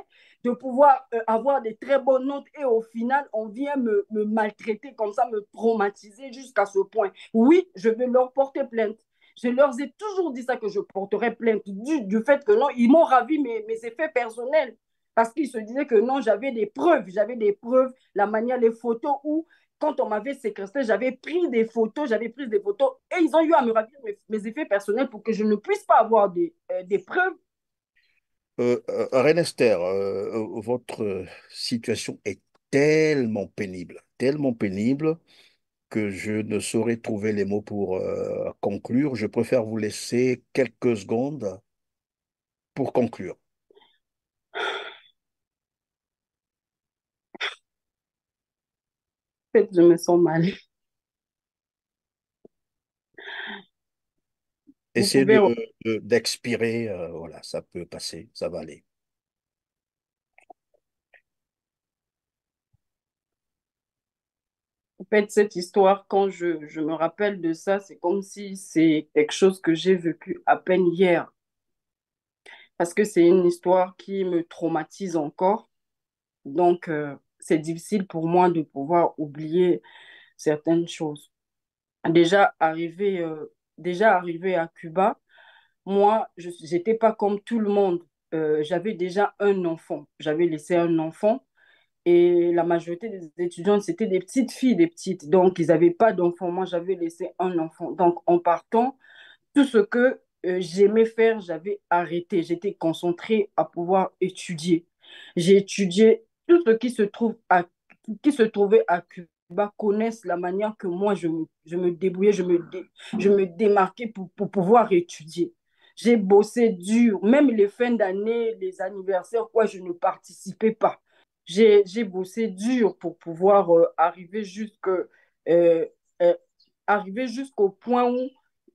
de pouvoir avoir des très bonnes notes et au final, on vient me maltraiter comme ça, me traumatiser jusqu'à ce point. Oui, je vais leur porter plainte. Je leur ai toujours dit ça, que je porterais plainte du fait que non, ils m'ont ravi mes effets personnels. Parce qu'ils se disaient que non, j'avais des preuves, la manière, les photos où, quand on m'avait séquestré, j'avais pris des photos et ils ont eu à me ravir mes effets personnels pour que je ne puisse pas avoir des preuves. Reine Esther, votre situation est tellement pénible que je ne saurais trouver les mots pour conclure. Je préfère vous laisser quelques secondes pour conclure. En fait, je me sens mal. Vous Essayez pouvez d'expirer, voilà, ça peut passer, ça va aller. En fait, cette histoire, quand je me rappelle de ça, c'est comme si c'est quelque chose que j'ai vécu à peine hier. Parce que c'est une histoire qui me traumatise encore. Donc, c'est difficile pour moi de pouvoir oublier certaines choses. Déjà arrivé, euh, déjà arrivé à Cuba, moi, je n'étais pas comme tout le monde. J'avais déjà un enfant. J'avais laissé un enfant. Et la majorité des étudiantes, c'était des petites filles, des petites. Donc, ils n'avaient pas d'enfants. Moi, j'avais laissé un enfant. Donc, en partant, tout ce que j'aimais faire, j'avais arrêté. J'étais concentrée à pouvoir étudier. J'ai étudié tout ce qui se trouvait à Cuba, connaissent la manière que moi, je me débrouillais, je me démarquais pour pouvoir étudier. J'ai bossé dur, même les fins d'année, les anniversaires, quoi, je ne participais pas. J'ai bossé dur pour pouvoir euh, euh, arriver jusqu'au point où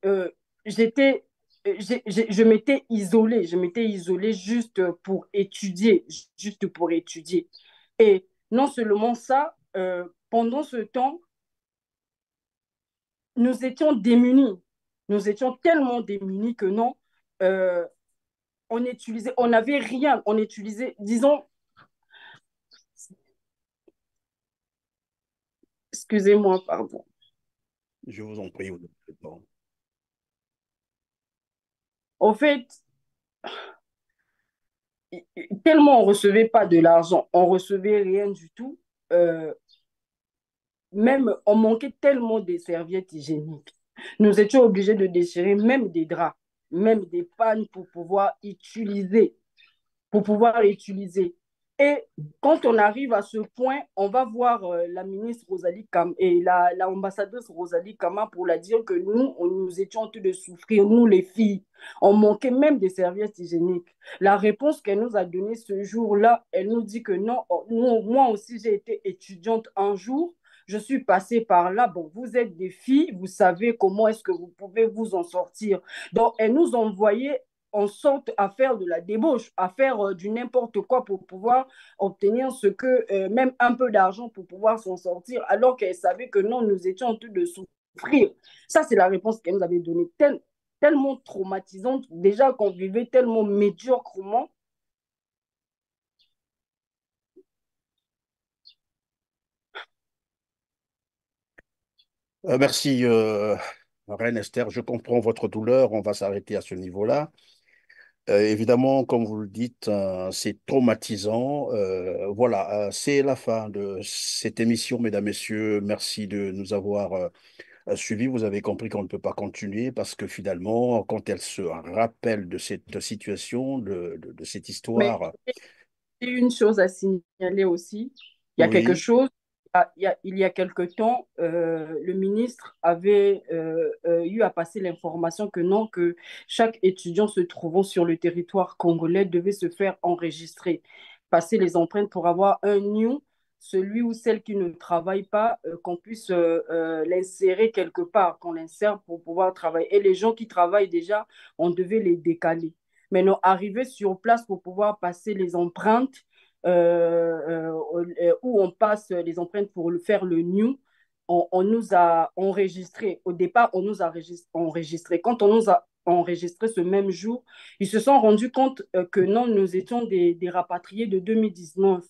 euh, j'étais, je m'étais isolée juste pour étudier. Et non seulement ça, pendant ce temps, nous étions démunis. Nous étions tellement démunis que non, euh, on n'avait rien, on utilisait, disons, excusez-moi, pardon. Je vous en prie. Vous avez le temps. Au fait, tellement on recevait pas de l'argent, on recevait rien du tout. euh, Même, on manquait tellement des serviettes hygiéniques. Nous étions obligés de déchirer même des draps, même des pannes pour pouvoir utiliser. Et quand on arrive à ce point, on va voir la ministre Rosalie Kama et l'ambassadrice Rosalie Kama pour la dire que nous étions en train de souffrir, nous les filles. On manquait même des serviettes hygiéniques. La réponse qu'elle nous a donnée ce jour-là, elle nous dit que non, moi aussi j'ai été étudiante un jour, je suis passée par là. Bon, vous êtes des filles, vous savez comment est-ce que vous pouvez vous en sortir. Donc, elle nous envoyait en sorte à faire de la débauche, à faire du n'importe quoi pour pouvoir obtenir même un peu d'argent pour pouvoir s'en sortir, alors qu'elle savait que non, nous étions en train de souffrir. Ça, c'est la réponse qu'elle nous avait donnée, tellement traumatisante, déjà qu'on vivait tellement médiocrement. Merci, Reine Esther. Je comprends votre douleur. On va s'arrêter à ce niveau-là. Évidemment, comme vous le dites, c'est traumatisant. Voilà, c'est la fin de cette émission, mesdames, messieurs. Merci de nous avoir suivis. Vous avez compris qu'on ne peut pas continuer parce que finalement, quand elle se rappelle de cette situation, de cette Mais histoire, une chose à signaler aussi, il y a quelque oui, chose, il y a quelque temps, le ministre avait eu à passer l'information que non, que chaque étudiant se trouvant sur le territoire congolais devait se faire enregistrer, passer les empreintes pour avoir un NIU, celui ou celle qui ne travaille pas, qu'on puisse l'insérer quelque part, qu'on l'insère pour pouvoir travailler. Et les gens qui travaillent déjà, on devait les décaler. Mais non, arrivé sur place pour pouvoir passer les empreintes, où on passe les empreintes pour faire le new, on nous a enregistré. Au départ, on nous a enregistré. Quand on nous a enregistré ce même jour, ils se sont rendus compte que non, nous étions des rapatriés de 2019.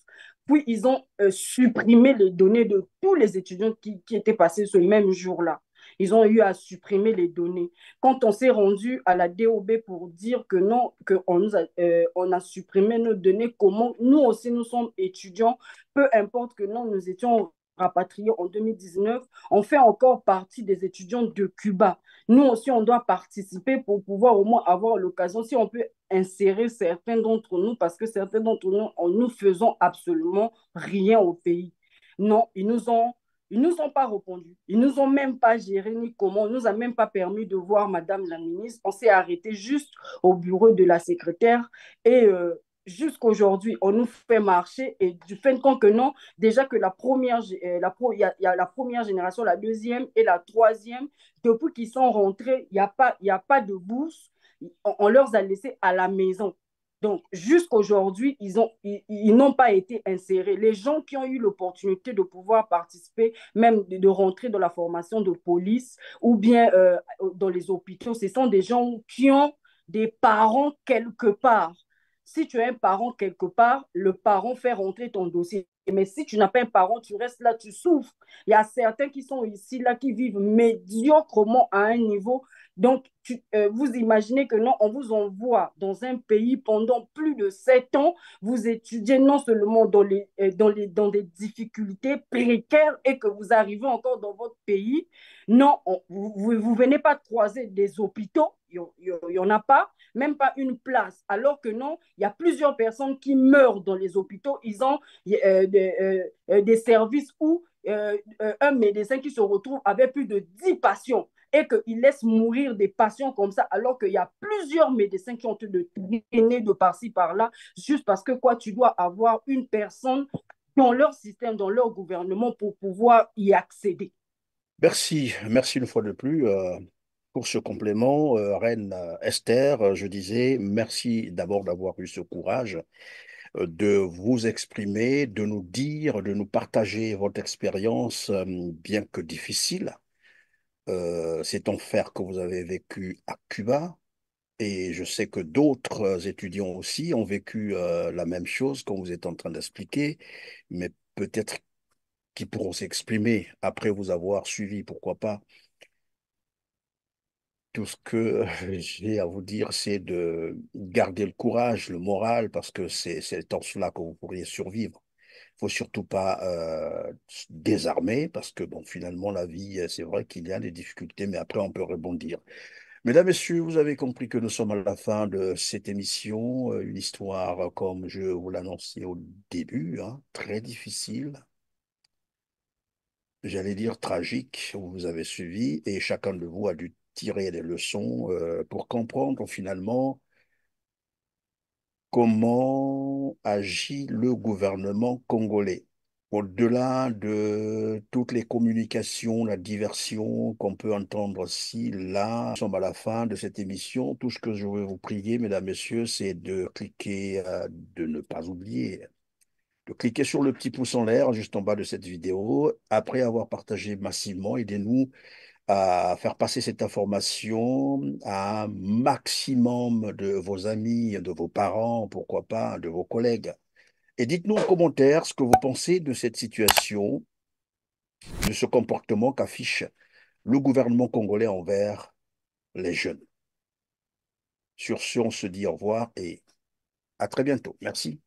Puis, ils ont supprimé les données de tous les étudiants qui étaient passés ce même jour-là. Ils ont eu à supprimer les données. Quand on s'est rendu à la DOB pour dire que non, on a supprimé nos données, comment nous aussi nous sommes étudiants, peu importe que non, nous étions rapatriés en 2019, on fait encore partie des étudiants de Cuba. Nous aussi, on doit participer pour pouvoir au moins avoir l'occasion, si on peut insérer certains d'entre nous, parce que certains d'entre nous, nous faisons absolument rien au pays. Non, ils nous ont pas répondu. Ils nous ont même pas géré ni comment. On nous a même pas permis de voir Madame la ministre. On s'est arrêté juste au bureau de la secrétaire et jusqu'aujourd'hui, on nous fait marcher et du fait que non, déjà que il y a la première génération, la deuxième et la troisième, depuis qu'ils sont rentrés, il y a pas de bourse. On leur a laissé à la maison. Donc, jusqu'aujourd'hui, ils n'ont pas été insérés. Les gens qui ont eu l'opportunité de pouvoir participer, même de rentrer dans la formation de police ou bien dans les hôpitaux, ce sont des gens qui ont des parents quelque part. Si tu as un parent quelque part, le parent fait rentrer ton dossier. Mais si tu n'as pas un parent, tu restes là, tu souffres. Il y a certains qui sont ici, là, qui vivent médiocrement à un niveau. Donc, vous imaginez que non, on vous envoie dans un pays pendant plus de 7 ans, vous étudiez non seulement dans des difficultés précaires et que vous arrivez encore dans votre pays. Non, vous ne venez pas croiser des hôpitaux, il n'y en a pas, même pas une place. Alors que non, il y a plusieurs personnes qui meurent dans les hôpitaux. Ils ont des services où un médecin qui se retrouve avec plus de 10 patients et qu'il laisse mourir des patients comme ça, alors qu'il y a plusieurs médecins qui ont été de traîner de par-ci, par-là, juste parce que quoi, tu dois avoir une personne dans leur système, dans leur gouvernement pour pouvoir y accéder. Merci, merci une fois de plus pour ce complément. Reine Esther, je disais merci d'abord d'avoir eu ce courage de vous exprimer, de nous dire, de nous partager votre expérience, bien que difficile. Cet enfer que vous avez vécu à Cuba. Et je sais que d'autres étudiants aussi ont vécu la même chose qu'on vous est en train d'expliquer, mais peut-être qu'ils pourront s'exprimer après vous avoir suivi, pourquoi pas. Tout ce que j'ai à vous dire, c'est de garder le courage, le moral, parce que c'est en cela que vous pourriez survivre. Il faut surtout pas se désarmer, parce que bon, finalement, la vie, c'est vrai qu'il y a des difficultés, mais après, on peut rebondir. Mesdames, Messieurs, vous avez compris que nous sommes à la fin de cette émission. Une histoire, comme je vous l'annonçais au début, hein, très difficile, j'allais dire tragique, vous avez suivi, et chacun de vous a dû tirer des leçons pour comprendre finalement comment agit le gouvernement congolais. Au-delà de toutes les communications, la diversion qu'on peut entendre ci, là, nous sommes à la fin de cette émission. Tout ce que je veux vous prier, mesdames, messieurs, c'est de cliquer, de ne pas oublier, de cliquer sur le petit pouce en l'air juste en bas de cette vidéo. Après avoir partagé massivement, aidez-nous à faire passer cette information à un maximum de vos amis, de vos parents, pourquoi pas, de vos collègues. Et dites-nous en commentaire ce que vous pensez de cette situation, de ce comportement qu'affiche le gouvernement congolais envers les jeunes. Sur ce, on se dit au revoir et à très bientôt. Merci.